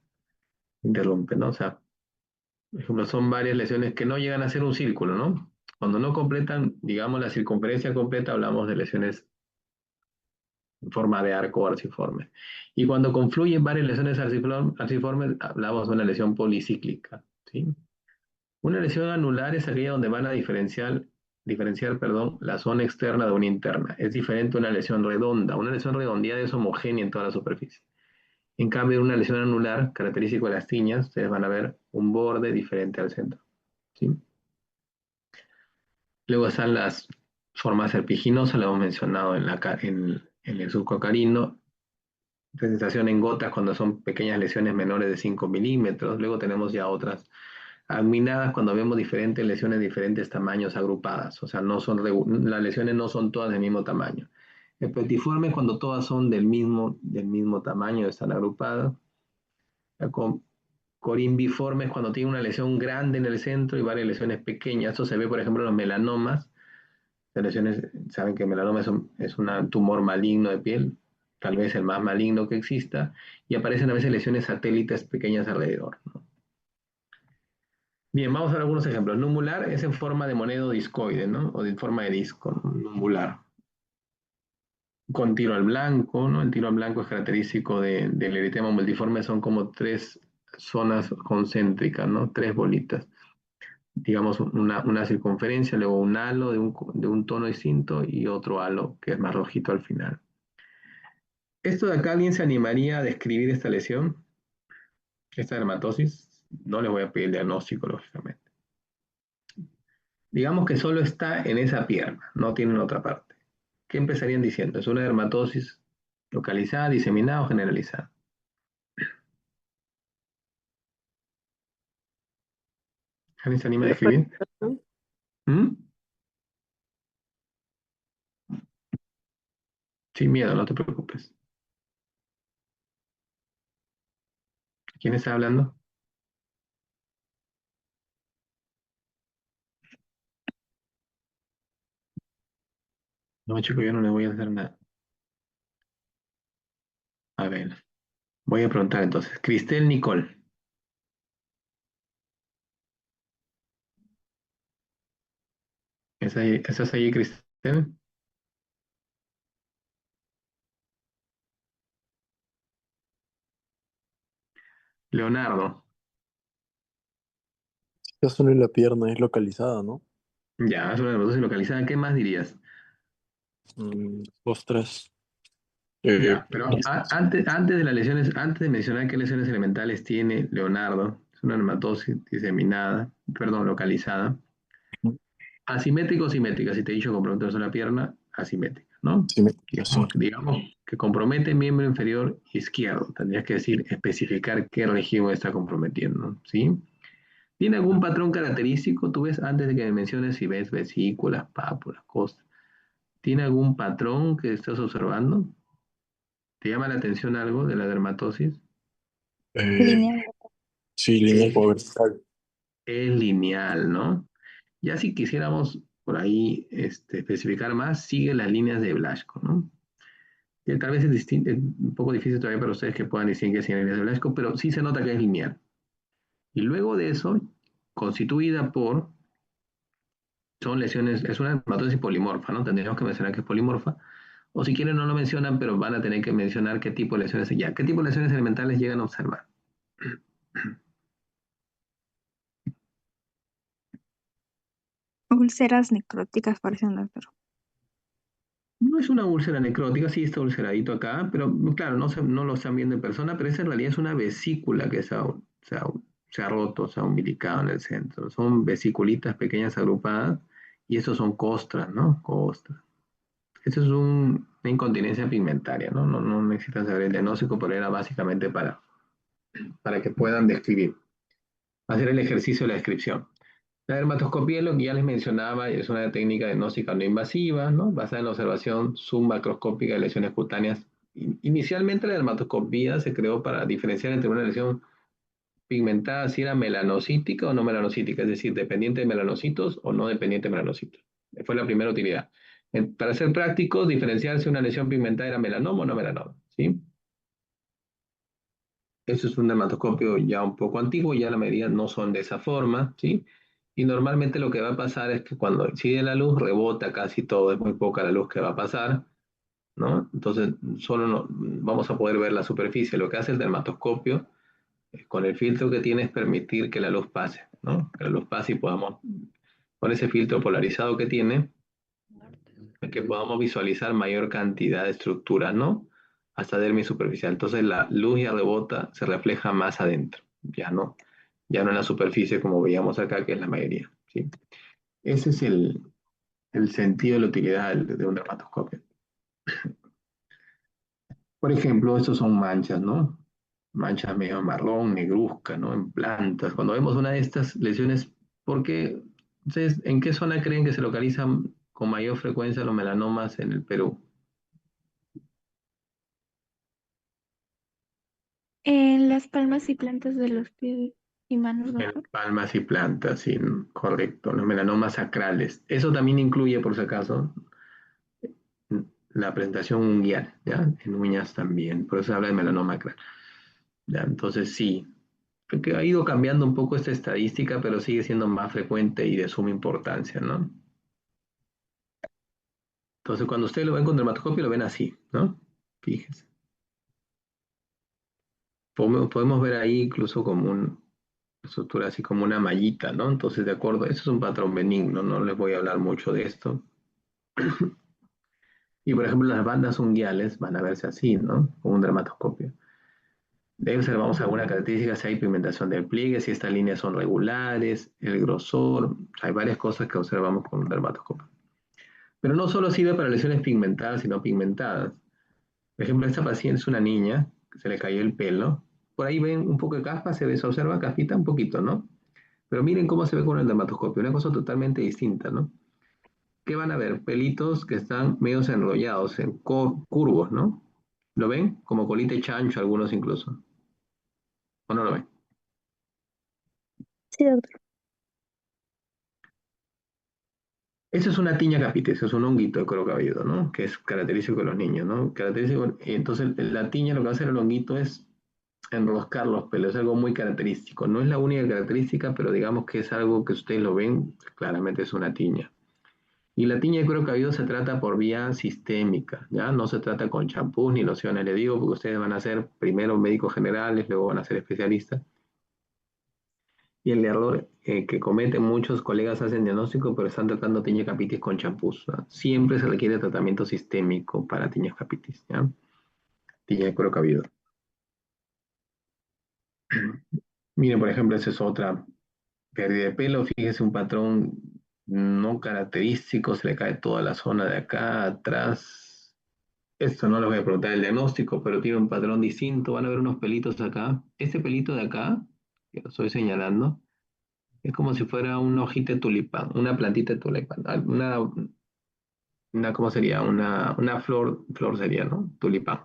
Interrumpe, ¿no? O sea, por ejemplo, son varias lesiones que no llegan a ser un círculo, ¿no? Cuando no completan, digamos, la circunferencia completa, hablamos de lesiones en forma de arco o arciforme. Y cuando confluyen varias lesiones arciformes, hablamos de una lesión policíclica, ¿sí? Una lesión anular es aquella donde van a diferenciar, perdón, la zona externa de una interna. Es diferente a una lesión redonda. Una lesión redondeada es homogénea en toda la superficie. En cambio, una lesión anular, característico de las tiñas, ustedes van a ver un borde diferente al centro, ¿sí? Luego están las formas serpiginosas, lo hemos mencionado en el surco acarino. Presentación en gotas cuando son pequeñas lesiones menores de 5 milímetros. Luego tenemos ya otras aminadas cuando vemos diferentes lesiones de diferentes tamaños agrupadas. O sea, las lesiones no son todas del mismo tamaño. El petiforme cuando todas son del mismo tamaño, están agrupadas. Corimbiforme es cuando tiene una lesión grande en el centro y varias lesiones pequeñas. Eso se ve, por ejemplo, en los melanomas. Las lesiones, saben que el melanoma es un tumor maligno de piel, tal vez el más maligno que exista, y aparecen a veces lesiones satélites pequeñas alrededor, ¿no? Bien, vamos a ver algunos ejemplos. Numular es en forma de moneda discoide, ¿no? O de forma de disco, ¿no? Numular. Con tiro al blanco, ¿no? El tiro al blanco es característico del eritema multiforme, son como tres zonas concéntricas, ¿no? Tres bolitas. Digamos, una circunferencia, luego un halo de un tono distinto y otro halo que es más rojito al final. ¿Esto de acá alguien se animaría a describir esta lesión? Esta dermatosis. No les voy a pedir el diagnóstico, lógicamente. Digamos que solo está en esa pierna, no tiene en otra parte. ¿Qué empezarían diciendo? ¿Es una dermatosis localizada, diseminada o generalizada? ¿Alguien se anima a describir? Localización. ¿Mm? Sin miedo, no te preocupes. ¿Quién está hablando? No, chico, yo no le voy a hacer nada. A ver, voy a preguntar entonces. Cristel Nicole. ¿Estás ahí, Cristel? Leonardo. Ya solo en la pierna es localizada, ¿no? Ya, es una dermatosis localizada. ¿Qué más dirías? Ostras. Ya, pero Quizás. antes de las lesiones, antes de mencionar qué lesiones elementales tiene Leonardo, es una dermatosis diseminada, perdón, localizada. Asimétrica o simétrica, si te he dicho comprometerse la pierna, asimétrica, ¿no? Sí, sí. Digamos que compromete el miembro inferior izquierdo. Tendrías que decir, especificar qué región está comprometiendo, ¿sí? ¿Tiene algún patrón característico? Tú ves, antes de que me menciones, si ves vesículas, pápulas, costas. ¿Tiene algún patrón que estás observando? ¿Te llama la atención algo de la dermatosis? Eh, Lineal. sí, línea Es, vertical. es lineal, ¿no? Ya si quisiéramos por ahí especificar más, sigue las líneas de Blasco, ¿no? Que tal vez es un poco difícil todavía para ustedes que puedan distinguir si hay líneas de Blasco, pero sí se nota que es lineal. Y luego de eso, constituida por, son lesiones, es una dermatosis polimorfa, ¿no? Tendríamos que mencionar que es polimorfa. O si quieren no lo mencionan, pero van a tener que mencionar qué tipo de lesiones, ya, qué tipo de lesiones elementales llegan a observar. Úlceras necróticas parecen, doctor. No es una úlcera necrótica, sí está ulceradito acá, pero claro, no lo están viendo en persona, pero esa en realidad es una vesícula que se ha roto, se ha umbilicado en el centro. Son vesiculitas pequeñas agrupadas y esos son costras, ¿no? Costras. Eso es una incontinencia pigmentaria, ¿no? No necesitan saber el diagnóstico, pero era básicamente para que puedan describir, hacer el ejercicio de la descripción. La dermatoscopía, lo que ya les mencionaba, es una técnica diagnóstica no invasiva, ¿no? Basada en la observación submacroscópica de lesiones cutáneas. Inicialmente la dermatoscopía se creó para diferenciar entre una lesión pigmentada si era melanocítica o no melanocítica, es decir, dependiente de melanocitos o no dependiente de melanocitos. Fue la primera utilidad. Para ser prácticos, diferenciar si una lesión pigmentada era melanoma o no melanoma, ¿sí? Eso es un dermatoscopio ya un poco antiguo, ya la mayoría no son de esa forma, ¿sí? Y normalmente lo que va a pasar es que cuando incide la luz rebota casi todo, es muy poca la luz que va a pasar, ¿no? Entonces solo vamos a poder ver la superficie. Lo que hace el dermatoscopio con el filtro que tiene es permitir que la luz pase, ¿no? Que la luz pase y podamos, con ese filtro polarizado que tiene, que podamos visualizar mayor cantidad de estructuras, ¿no? Hasta dermis superficial. Entonces la luz ya rebota, se refleja más adentro, ya no en la superficie como veíamos acá, que es la mayoría, ¿sí? Ese es el sentido de la utilidad de un dermatoscopio. Por ejemplo, estos son manchas, ¿no? Manchas medio marrón, negruzca, ¿no? En plantas. Cuando vemos una de estas lesiones, ¿por qué? Entonces, ¿en qué zona creen que se localizan con mayor frecuencia los melanomas en el Perú? En las palmas y plantas de los pies y manos, En doctor. palmas y plantas, sí, correcto. Los melanomas sacrales. Eso también incluye, por si acaso, la presentación unguial, ¿ya? En uñas también. Por eso se habla de melanoma acral. ¿Ya? Entonces, sí. Creo que ha ido cambiando un poco esta estadística, pero sigue siendo más frecuente y de suma importancia, ¿no? Entonces, cuando ustedes lo ven con dermatoscopio, lo ven así, ¿no? Fíjense. Podemos ver ahí incluso como una estructura así como una mallita, ¿no? Entonces, de acuerdo, eso es un patrón benigno, no les voy a hablar mucho de esto. Y por ejemplo, las bandas unguiales van a verse así, ¿no? Con un dermatoscopio. De ahí observamos alguna característica, si hay pigmentación del pliegue, si estas líneas son regulares, el grosor. Hay varias cosas que observamos con un dermatoscopio. Pero no solo sirve para lesiones pigmentadas, sino pigmentadas. Por ejemplo, esta paciente es una niña, que se le cayó el pelo. Por ahí ven un poco de caspa, se observa caspita un poquito, ¿no? Pero miren cómo se ve con el dermatoscopio, una cosa totalmente distinta, ¿no? ¿Qué van a ver? Pelitos que están medios enrollados, en curvos, ¿no? ¿Lo ven? Como colita de chancho, algunos incluso. ¿O no lo ven? Sí, doctor. Eso es una tiña capitis, es un honguito de cuero cabelludo, ¿no? Que es característico de los niños, ¿no? Característico, y entonces la tiña lo que va a hacer el honguito es enroscar los pelos, es algo muy característico. No es la única característica, pero digamos que es algo que ustedes lo ven, claramente es una tiña. Y la tiña de cuero cabelludo se trata por vía sistémica, ¿ya? No se trata con champús ni lociones, les digo, porque ustedes van a ser primero médicos generales, luego van a ser especialistas. Y el error que cometen muchos colegas hacen diagnóstico, pero están tratando tiña capitis con champús, ¿no? Siempre se requiere tratamiento sistémico para tiñas capitis, ¿ya? Tiña de cuero cabelludo. Miren, por ejemplo, esa es otra pérdida de pelo, fíjese un patrón no característico, se le cae toda la zona de acá atrás. Esto no les voy a preguntar el diagnóstico, pero tiene un patrón distinto. Van a ver unos pelitos acá. Este pelito de acá, que lo estoy señalando, es como si fuera una hojita de tulipán, una plantita de tulipán, ¿cómo sería? Una flor sería, ¿no? Tulipán.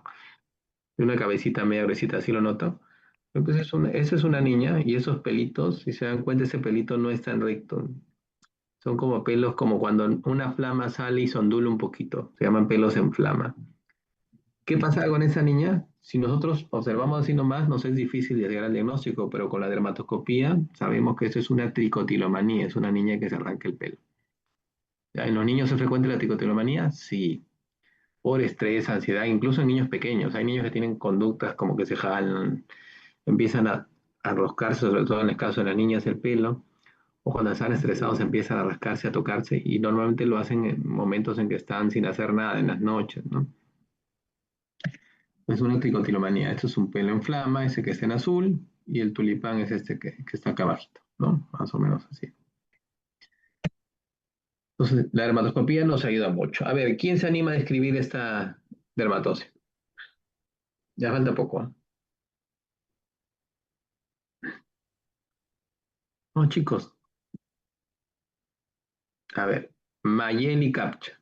Y una cabecita media gruesita, ¿sí lo noto? Entonces, esa es una niña y esos pelitos, si se dan cuenta, ese pelito no es tan recto. Son como pelos, como cuando una flama sale y se ondula un poquito. Se llaman pelos en flama. ¿Qué pasa con esa niña? si nosotros observamos así nomás, nos es difícil llegar al diagnóstico, pero con la dermatoscopía sabemos que esto es una tricotilomanía, es una niña que se arranca el pelo. ¿Ya? ¿En los niños es frecuente la tricotilomanía? Sí. Por estrés, ansiedad, incluso en niños pequeños. Hay niños que tienen conductas como que se jalan, empiezan a roscarse, sobre todo en el caso de las niñas, el pelo, o cuando están estresados empiezan a rascarse, a tocarse, y normalmente lo hacen en momentos en que están sin hacer nada, en las noches, ¿no? Es una tricotilomanía. Esto es un pelo en flama, ese que está en azul, y el tulipán es este que está acá abajito, ¿no? Más o menos así. Entonces, la dermatoscopía nos ayuda mucho. A ver, ¿quién se anima a describir esta dermatosis? Ya falta poco, ¿eh? No, chicos, a ver, Mayeli Captcha.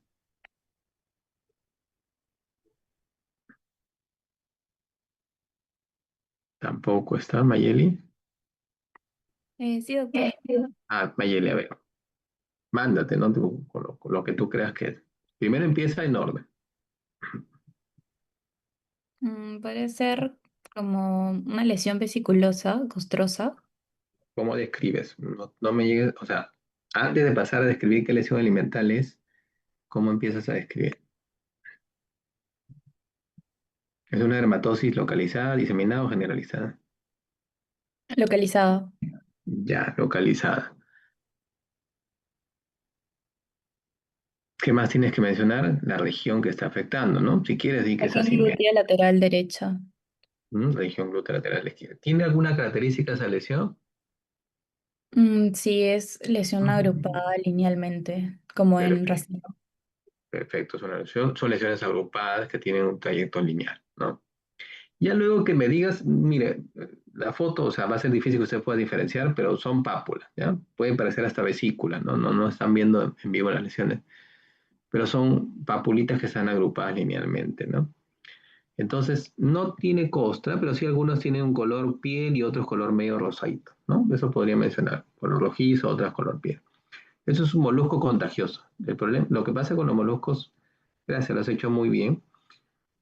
Tampoco está Mayeli. Sí, doctor. Ah, Mayeli, a ver, mándate, ¿no? Con lo que tú creas que es. Primero empieza en orden. Puede ser como una lesión vesiculosa, costrosa. ¿Cómo describes? No me llegues, o sea, antes de pasar a describir qué lesión alimental es, ¿cómo empiezas a describir? ¿Es una dermatosis localizada, diseminada o generalizada? Localizada. Ya, localizada. ¿Qué más tienes que mencionar? La región que está afectando, ¿no? Si quieres, di que es Región así. glútea lateral derecha. Región glútea lateral izquierda. ¿Tiene alguna característica esa lesión? Sí, es lesión agrupada linealmente, como en Perfecto, racimo. perfecto. Es una lesión, son lesiones agrupadas que tienen un trayecto lineal, ¿no? Ya luego que me digas, mire, la foto, o sea, va a ser difícil que usted pueda diferenciar, pero son pápulas, ¿ya? Pueden parecer hasta vesícula, ¿no? No están viendo en vivo las lesiones, pero son papulitas que están agrupadas linealmente, ¿no? Entonces, no tiene costra, pero sí algunos tienen un color piel y otros color medio rosadito, ¿no? Eso podría mencionar, color rojizo, otras color piel. Eso es un molusco contagioso. El problema, lo que pasa con los moluscos, gracias, lo has hecho muy bien.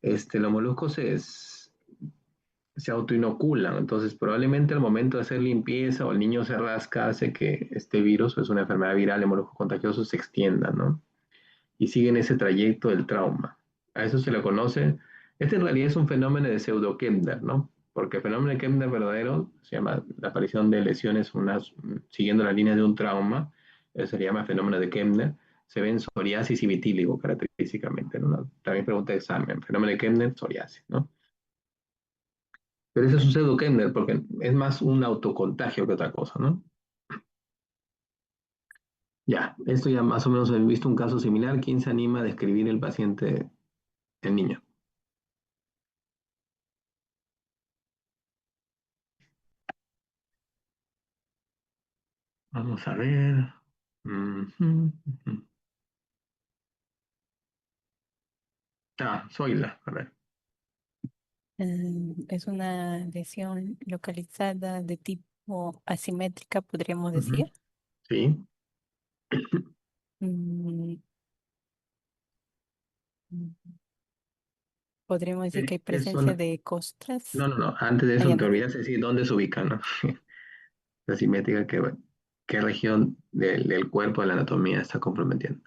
Los moluscos se autoinoculan, entonces probablemente al momento de hacer limpieza o el niño se rasca, hace que este virus, o es una enfermedad viral, el molusco contagioso, se extienda, ¿no? Y siguen ese trayecto del trauma. A eso se le conoce, este en realidad es un fenómeno de pseudo-Kempner, ¿no? Porque el fenómeno de Kempner verdadero se llama la aparición de lesiones siguiendo la línea de un trauma, eso se le llama fenómeno de Kempner, se ve en psoriasis y vitíligo característicamente, ¿no? También pregunta de examen, fenómeno de Kempner, psoriasis, ¿no? Pero ese es un pseudo-Kempner porque es más un autocontagio que otra cosa, ¿no? Ya, esto ya más o menos he visto un caso similar. ¿Quién se anima a describir el paciente, el niño? Vamos a ver. Ujú, ujú. Ah, Zoila, a ver. Es una lesión localizada de tipo asimétrica, podríamos Ujú. decir. Sí. Mm, Podríamos decir que hay Es presencia zona- de costras. No, no, no. Antes de Ah, eso, ya te no. olvidas de decir dónde se ubica, ¿no? La simétrica, qué región del cuerpo de la anatomía está comprometiendo.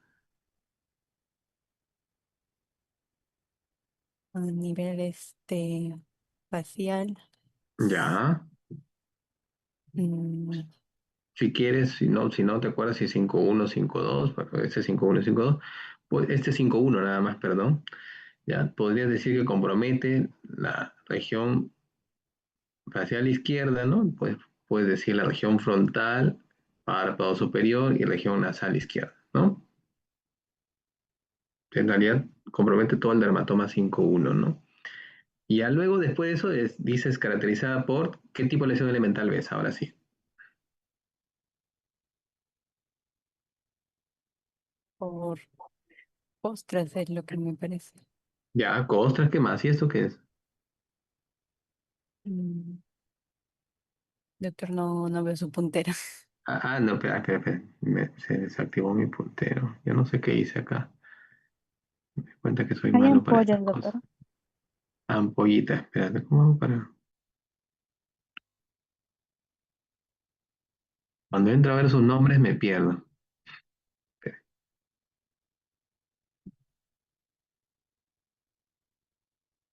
A nivel facial. Ya. mm, Si quieres, si no te acuerdas si 5-1, 5-2, bueno, este 5-1, 5-2, pues este 5-1 nada más, perdón. Ya, podrías decir que compromete la región facial izquierda, ¿no? Pues puedes decir la región frontal, párpado superior y región nasal izquierda, ¿no? En realidad compromete todo el dermatoma 5-1, ¿no? Y ya luego, después de eso, dices caracterizada por qué tipo de lesión elemental ves, ahora sí. por costras es lo que me parece. Ya, costras, ¿qué más? ¿Y esto qué es? Mm, Doctor, no veo su puntera. No, espera, espera, espera. Se desactivó mi puntero. Yo no sé qué hice acá. Me di cuenta que soy Hay malo para ampollas, estas cosas. doctor. Ampollita, espérate, ¿cómo hago para...? Cuando entro a ver sus nombres me pierdo. Espera.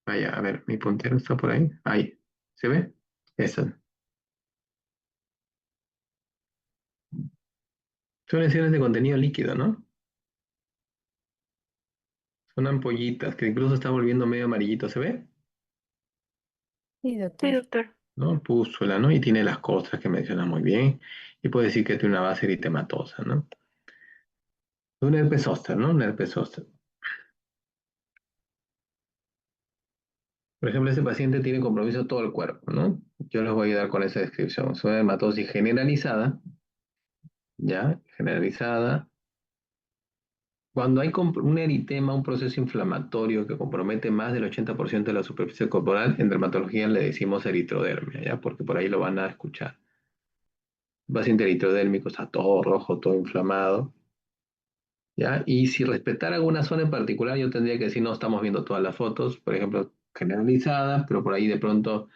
Vaya, a ver, mi puntero está por ahí. Ahí. ¿Se ve? Esa. Son lesiones de contenido líquido, ¿no? Son ampollitas que incluso está volviendo medio amarillito, ¿se ve? Sí, Sí, doctor. doctor. ¿No? Pústula, ¿no? Y tiene las costras que menciona muy bien. Y puede decir que tiene una base eritematosa, ¿no? Un herpes zóster, ¿no? Un herpes zóster. Por ejemplo, ese paciente tiene compromiso todo el cuerpo, ¿no? Yo les voy a ayudar con esa descripción. Es una dermatosis generalizada, ¿ya? Generalizada. Cuando hay un eritema, un proceso inflamatorio que compromete más del 80% de la superficie corporal, en dermatología le decimos eritrodermia, ¿ya? Porque por ahí lo van a escuchar. Un paciente eritrodérmico está todo rojo, todo inflamado, ¿ya? Y si respetara alguna zona en particular, yo tendría que decir, no estamos viendo todas las fotos, por ejemplo, generalizadas, pero por ahí de pronto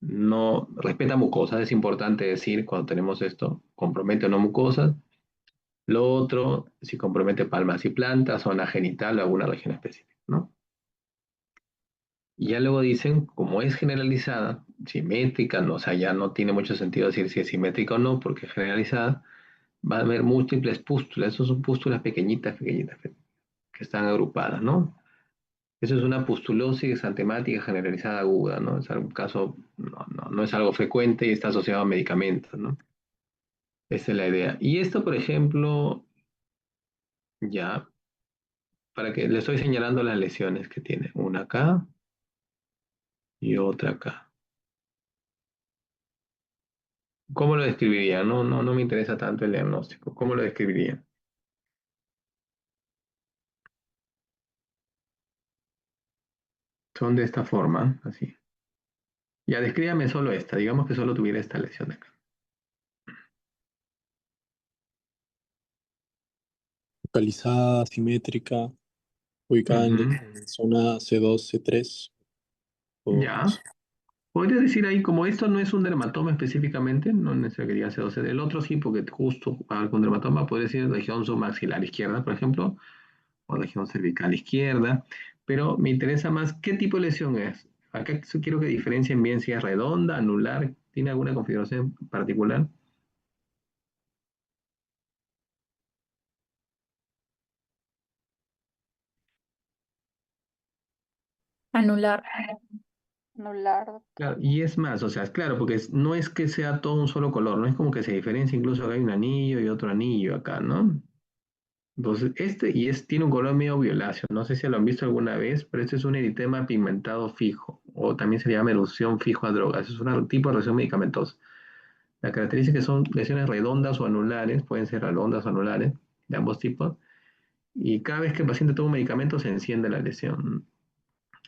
no respeta mucosas. Es importante decir cuando tenemos esto, compromete o no mucosas. Lo otro, si compromete palmas y plantas, zona genital o alguna región específica, ¿no? Y ya luego dicen, como es generalizada, simétrica, no, o sea, ya no tiene mucho sentido decir si es simétrica o no, porque es generalizada, va a haber múltiples pústulas. Esas son pústulas pequeñitas, pequeñitas, que están agrupadas, ¿no? Eso es una pustulosis exantemática generalizada aguda, ¿no? Es algún caso, no es algo frecuente y está asociado a medicamentos, ¿no? Esa es la idea. Y esto, por ejemplo, ya, para que le estoy señalando las lesiones que tiene. Una acá y otra acá. ¿Cómo lo describiría? No me interesa tanto el diagnóstico. ¿Cómo lo describiría? Son de esta forma, así. Ya, descríbame solo esta. Digamos que solo tuviera esta lesión de acá. Localizada, simétrica, ubicada en Ujú. en zona C2, C3. O, Ya. Podría decir ahí, como esto no es un dermatoma específicamente, no necesariamente diga C12, el otro sí, porque justo con dermatoma puede decir región submaxilar izquierda, por ejemplo, o región cervical izquierda, pero me interesa más qué tipo de lesión es. Acá quiero que diferencien bien si es redonda, anular, ¿tiene alguna configuración particular? Anular. Anular. Claro, y es más, o sea, es claro, porque no es que sea todo un solo color, no es como que se diferencia, incluso acá hay un anillo y otro anillo acá, ¿no? Entonces, tiene un color medio violáceo. No sé si lo han visto alguna vez, pero este es un eritema pigmentado fijo, o también se llama erupción fijo a drogas. Es un tipo de reacción medicamentosa. La característica es que son lesiones redondas o anulares, pueden ser redondas o anulares, de ambos tipos, y cada vez que el paciente toma un medicamento se enciende la lesión.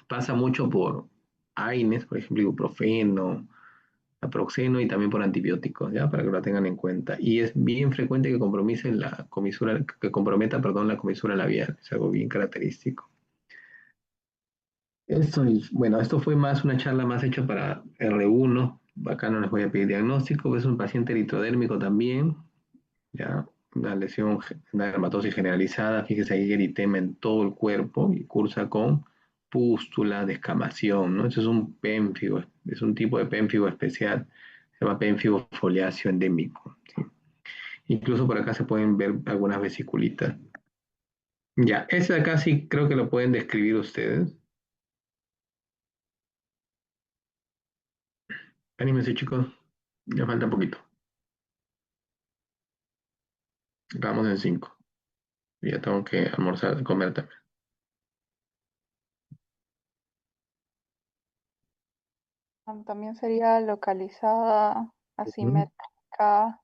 Pasa mucho por AINES, por ejemplo, ibuprofeno, naproxeno y también por antibióticos, ¿ya? Para que lo tengan en cuenta. Y es bien frecuente que comprometa, perdón, la comisura labial. Es algo bien característico. Bueno, esto fue más una charla más hecha para R1. Acá no les voy a pedir diagnóstico. Es un paciente eritrodérmico también, ¿ya? Una lesión, una dermatosis generalizada. Fíjese ahí eritema en todo el cuerpo y cursa con pústula, descamación, ¿no? Eso es un pénfigo, es un tipo de pénfigo especial, se llama pénfigo foliáceo endémico, ¿sí? Incluso por acá se pueden ver algunas vesiculitas. Ya, ese de acá sí creo que lo pueden describir ustedes. Anímense, chicos, ya falta poquito. Vamos en 5. Ya tengo que almorzar, comer también. También sería localizada, Ujú. asimétrica,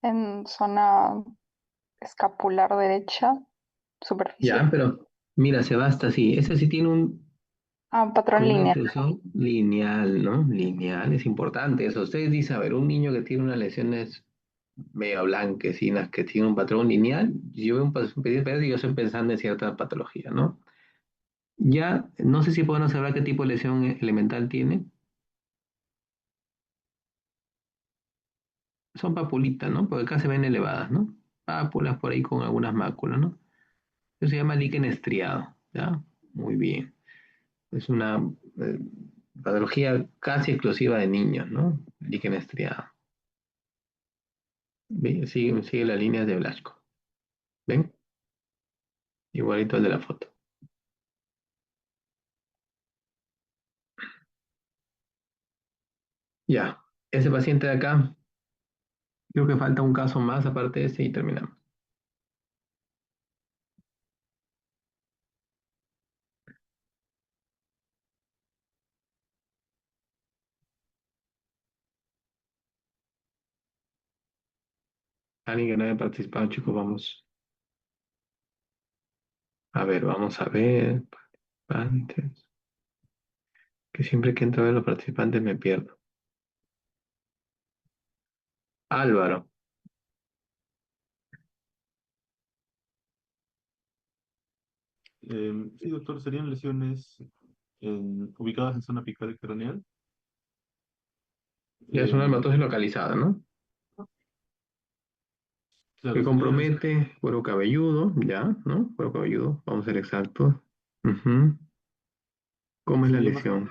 en zona escapular derecha, superficie. Ya, pero mira, se basta así. Ese sí tiene Patrón una lineal. expresión lineal, ¿no? Lineal, es importante eso. Ustedes dicen, a ver, un niño que tiene unas lesiones medio blanquecinas, que tiene un patrón lineal, yo veo un paciente y yo estoy pensando en cierta patología, ¿no? Ya, no sé si podemos saber qué tipo de lesión elemental tiene. Son papulitas, ¿no? Porque acá se ven elevadas, ¿no? Pápulas por ahí con algunas máculas, ¿no? Eso se llama líquen estriado, ¿ya? Muy bien. Es una eh, patología casi exclusiva de niños, ¿no? Líquen estriado. Sigue las líneas de Blasco. ¿Ven? Igualito al de la foto. Ya. Ese paciente de acá, creo que falta un caso más aparte de ese y terminamos. Alguien que no haya participado, chicos, vamos. A ver, vamos a ver. Participantes. Que siempre que entro a ver los participantes me pierdo. Álvaro. Sí, doctor, serían lesiones ubicadas en zona apical y craneal. Ya es una Em, dermatosis localizada, ¿no? Que claro, serían compromete cuero cabelludo, ya, ¿no? Cuero cabelludo, vamos a ser exactos. Ujú. ¿Cómo es la serían más lesión?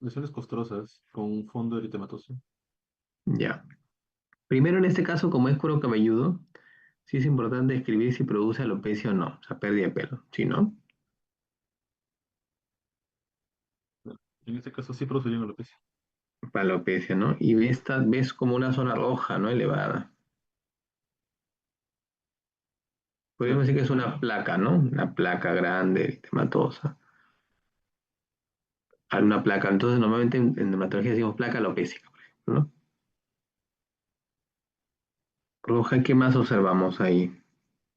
lesiones costrosas con un fondo eritematoso. Ya. Primero, en este caso, como es cuero cabelludo, sí es importante describir si produce alopecia o no, o sea, pérdida de pelo. Si no, En este caso sí procederían alopecia. para alopecia, ¿no? Y ves como una zona roja, ¿no? Elevada. Podríamos Claro. decir que es una placa, ¿no? Una placa grande, eritematosa. Una placa. Entonces, normalmente en dermatología decimos placa alopécica, por ejemplo, ¿no? Roja, ¿qué más observamos ahí?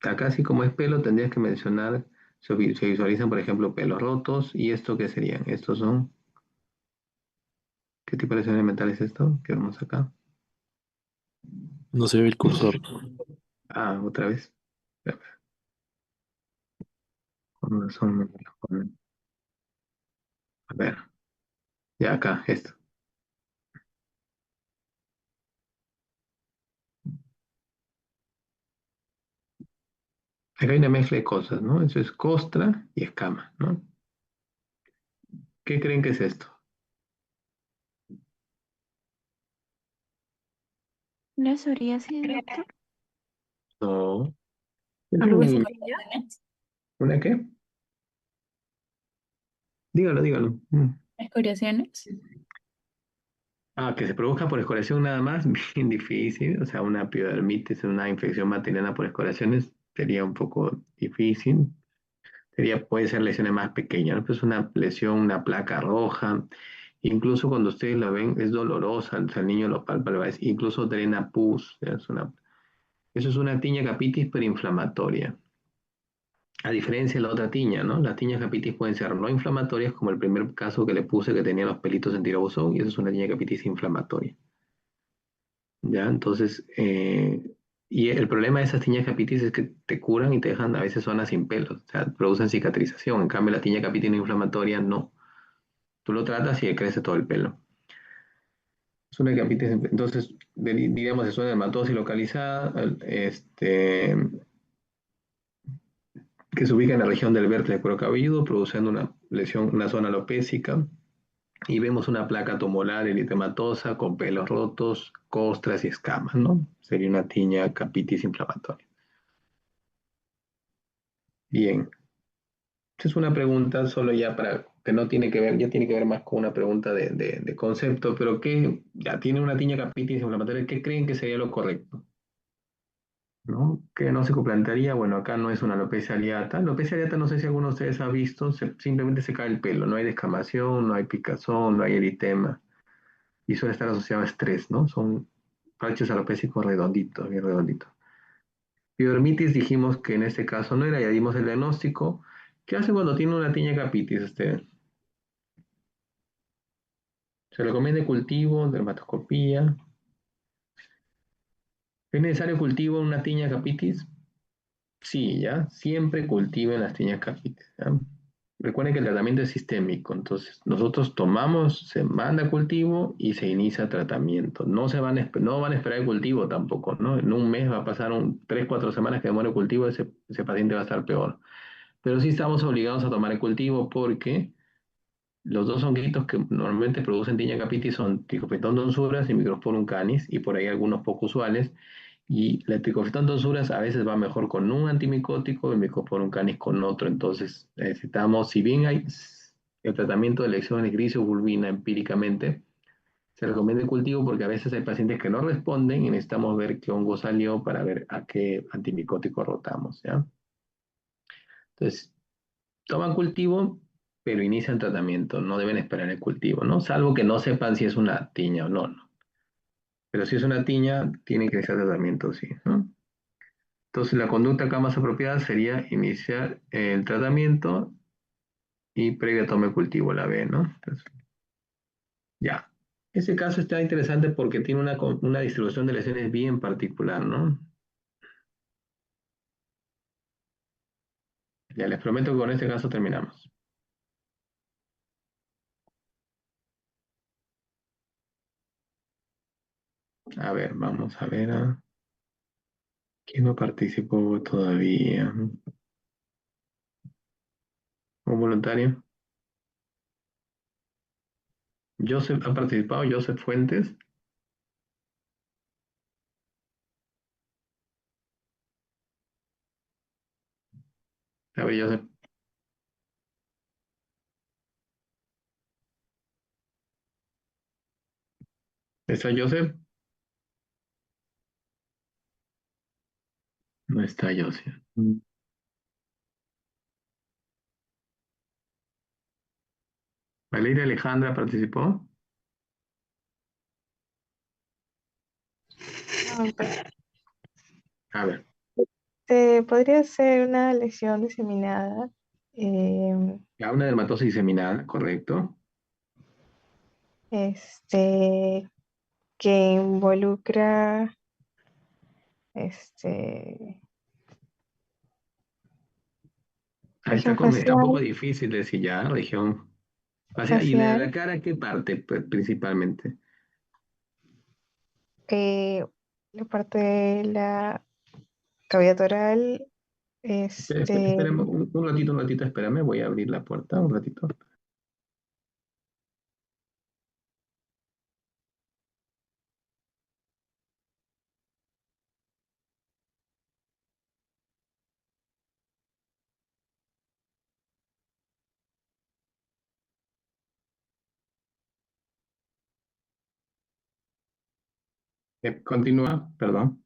Acá, así como es pelo, tendrías que mencionar, se visualizan, por ejemplo, pelos rotos. ¿Y esto qué serían? Estos son, ¿qué tipo de lesión elemental es esto? Que vemos acá. No se ve el cursor. Ah, otra vez. Con razón, no me lo ponen. A ver, ya acá, esto. Acá hay una mezcla de cosas, ¿no? Eso es costra y escama, ¿no? ¿Qué creen que es esto? ¿La psoriasis, doctor? No. Es ¿Algo así? ¿una qué? Dígalo, dígalo. ¿Escoriaciones? Ah, que se produzca por escoriación nada más, bien difícil. O sea, una piodermitis, una infección bacteriana por escoriaciones sería un poco difícil. Puede ser lesiones más pequeñas, ¿no? Pues una lesión, una placa roja. Incluso cuando ustedes la ven, es dolorosa. O sea, el niño lo palpa, incluso drena pus. ¿Ya? Eso es una tiña capitis preinflamatoria. A diferencia de la otra tiña, ¿no? Las tiñas capitis pueden ser no inflamatorias, como el primer caso que le puse que tenía los pelitos en tirabuzón, y eso es una tiña capitis inflamatoria. ¿Ya? Entonces, y el problema de esas tiñas capitis es que te curan y te dejan a veces zonas sin pelos, o sea, producen cicatrización. En cambio, la tiña capitis no inflamatoria no. Tú lo tratas y le crece todo el pelo. Es una capitis, entonces, diríamos, es una dermatosis localizada, que se ubica en la región del vértice del cuero cabelludo, produciendo una lesión, una zona alopécica, y vemos una placa tumoral eritematosa con pelos rotos, costras y escamas, ¿no? Sería una tiña capitis inflamatoria. Bien, esta es una pregunta solo ya para que no tiene que ver, ya tiene que ver más con una pregunta de concepto, pero que ya tiene una tiña capitis inflamatoria, ¿qué creen que sería lo correcto? ¿No? Que no se plantearía, bueno, acá no es una alopecia areata. Alopecia areata no sé si alguno de ustedes ha visto, simplemente se cae el pelo, no hay descamación, no hay picazón, no hay eritema, y suele estar asociado a estrés, ¿no? Son parches alopécicos redonditos, bien redonditos. Piodermitis dijimos que en este caso no era, ya dimos el diagnóstico. ¿Qué hace cuando tiene una tiña capitis usted? Se recomienda cultivo, dermatoscopía. ¿Es necesario cultivo en una tiña capitis? Sí, ya. Siempre cultiven las tiñas capitis, ¿ya? recuerden que el tratamiento es sistémico, entonces nosotros tomamos, se manda a cultivo y se inicia tratamiento. No van a esperar el cultivo tampoco, ¿no? En un mes va a pasar 3, 4 semanas que demore el cultivo, ese paciente va a estar peor. Pero sí estamos obligados a tomar el cultivo porque los dos honguitos que normalmente producen tiña capitis son Trichophyton donzuras y Microsporum canis, y por ahí algunos poco usuales. Y la Trichophyton donzuras a veces va mejor con un antimicótico y Microsporum canis con otro. Entonces necesitamos, si bien hay el tratamiento de lesiones gris o bulbina empíricamente, se recomienda el cultivo porque a veces hay pacientes que no responden y necesitamos ver qué hongo salió para ver a qué antimicótico rotamos, ¿ya? Entonces, toman cultivo, pero inician tratamiento, no deben esperar el cultivo, ¿no? Salvo que no sepan si es una tiña o no, ¿no? Pero si es una tiña, tienen que iniciar tratamiento, sí, ¿no? Entonces, la conducta acá más apropiada sería iniciar el tratamiento y previa toma de cultivo, la B, ¿no? Entonces, ya. Ese caso está interesante porque tiene una distribución de lesiones bien particular, ¿no? Ya les prometo que con este caso terminamos. A ver, vamos a ver quién no participó todavía. ¿Un voluntario? Joseph ha participado, Joseph Fuentes. A ver, Joseph. ¿Está Joseph? No está Joseph. Valeria Alejandra participó. A ver, Podría ser una lesión diseminada, eh, ya una dermatosis diseminada, correcto. este, que involucra este, Ahí está, región está un poco facial, difícil decir ya, región facial. ¿Y de la facial, cara qué parte principalmente? eh, la parte de la cavidad oral, Espérame un ratito, espérame, voy a abrir la puerta un ratito. Continúa, perdón.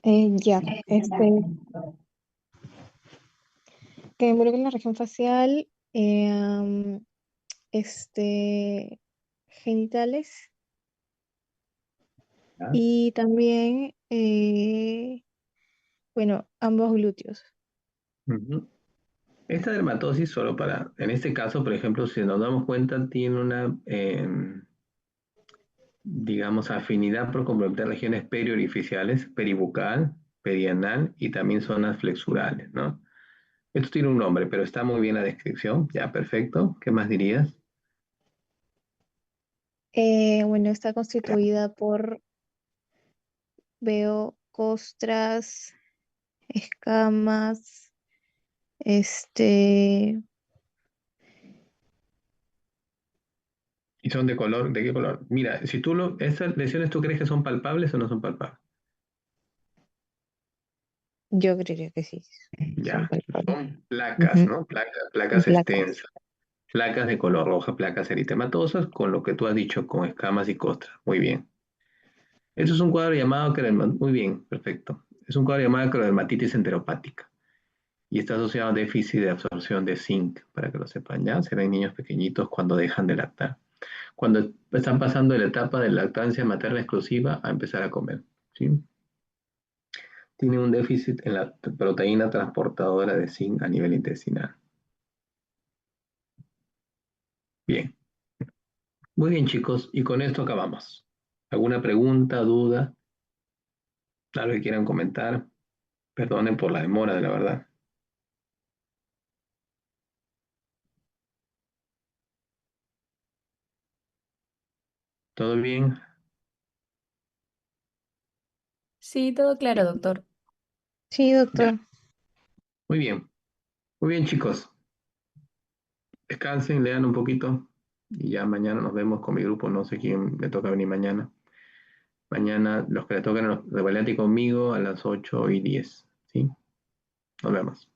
ya, que involucra la región facial, este, genitales ¿Ya? y también, bueno, ambos glúteos. Ujú. Esta dermatosis solo en este caso, por ejemplo, si nos damos cuenta, tiene una, digamos, afinidad por comprometer regiones periorificiales, peribucal, perianal y también zonas flexurales, ¿no? Esto tiene un nombre, pero está muy bien la descripción. Ya, perfecto. ¿Qué más dirías? Bueno, está constituida por, veo, costras, escamas, este, ¿Y son de color? ¿De qué color? Mira, si esas lesiones tú crees que son palpables o no son palpables. yo creería que sí, son Ya, palpables. son placas, Ujú, ¿no? son Placas placas. extensas, placas de color roja, placas eritematosas, con lo que tú has dicho, con escamas y costras. Muy bien. Esto es un cuadro llamado muy bien, perfecto. Es un cuadro llamado criodermatitis enteropática y está asociado a déficit de absorción de zinc, para que lo sepan ya. Serán niños pequeñitos cuando dejan de lactar. Cuando están pasando de la etapa de lactancia materna exclusiva a empezar a comer, ¿sí? Tiene un déficit en la proteína transportadora de zinc a nivel intestinal. Bien, muy bien chicos, y con esto acabamos. ¿Alguna pregunta, duda, algo que quieran comentar? Perdonen por la demora, de la verdad. ¿Todo bien? Sí, todo claro, doctor. Sí, doctor. Ya, muy bien. Muy bien, chicos. Descansen, lean un poquito y ya mañana nos vemos con mi grupo. No sé quién le toca venir mañana. Mañana los que le tocan los de conmigo a las 8:10. ¿Sí? Nos vemos.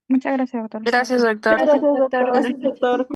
Muchas gracias, doctor. Gracias, doctor. Gracias, doctor. Gracias, doctor.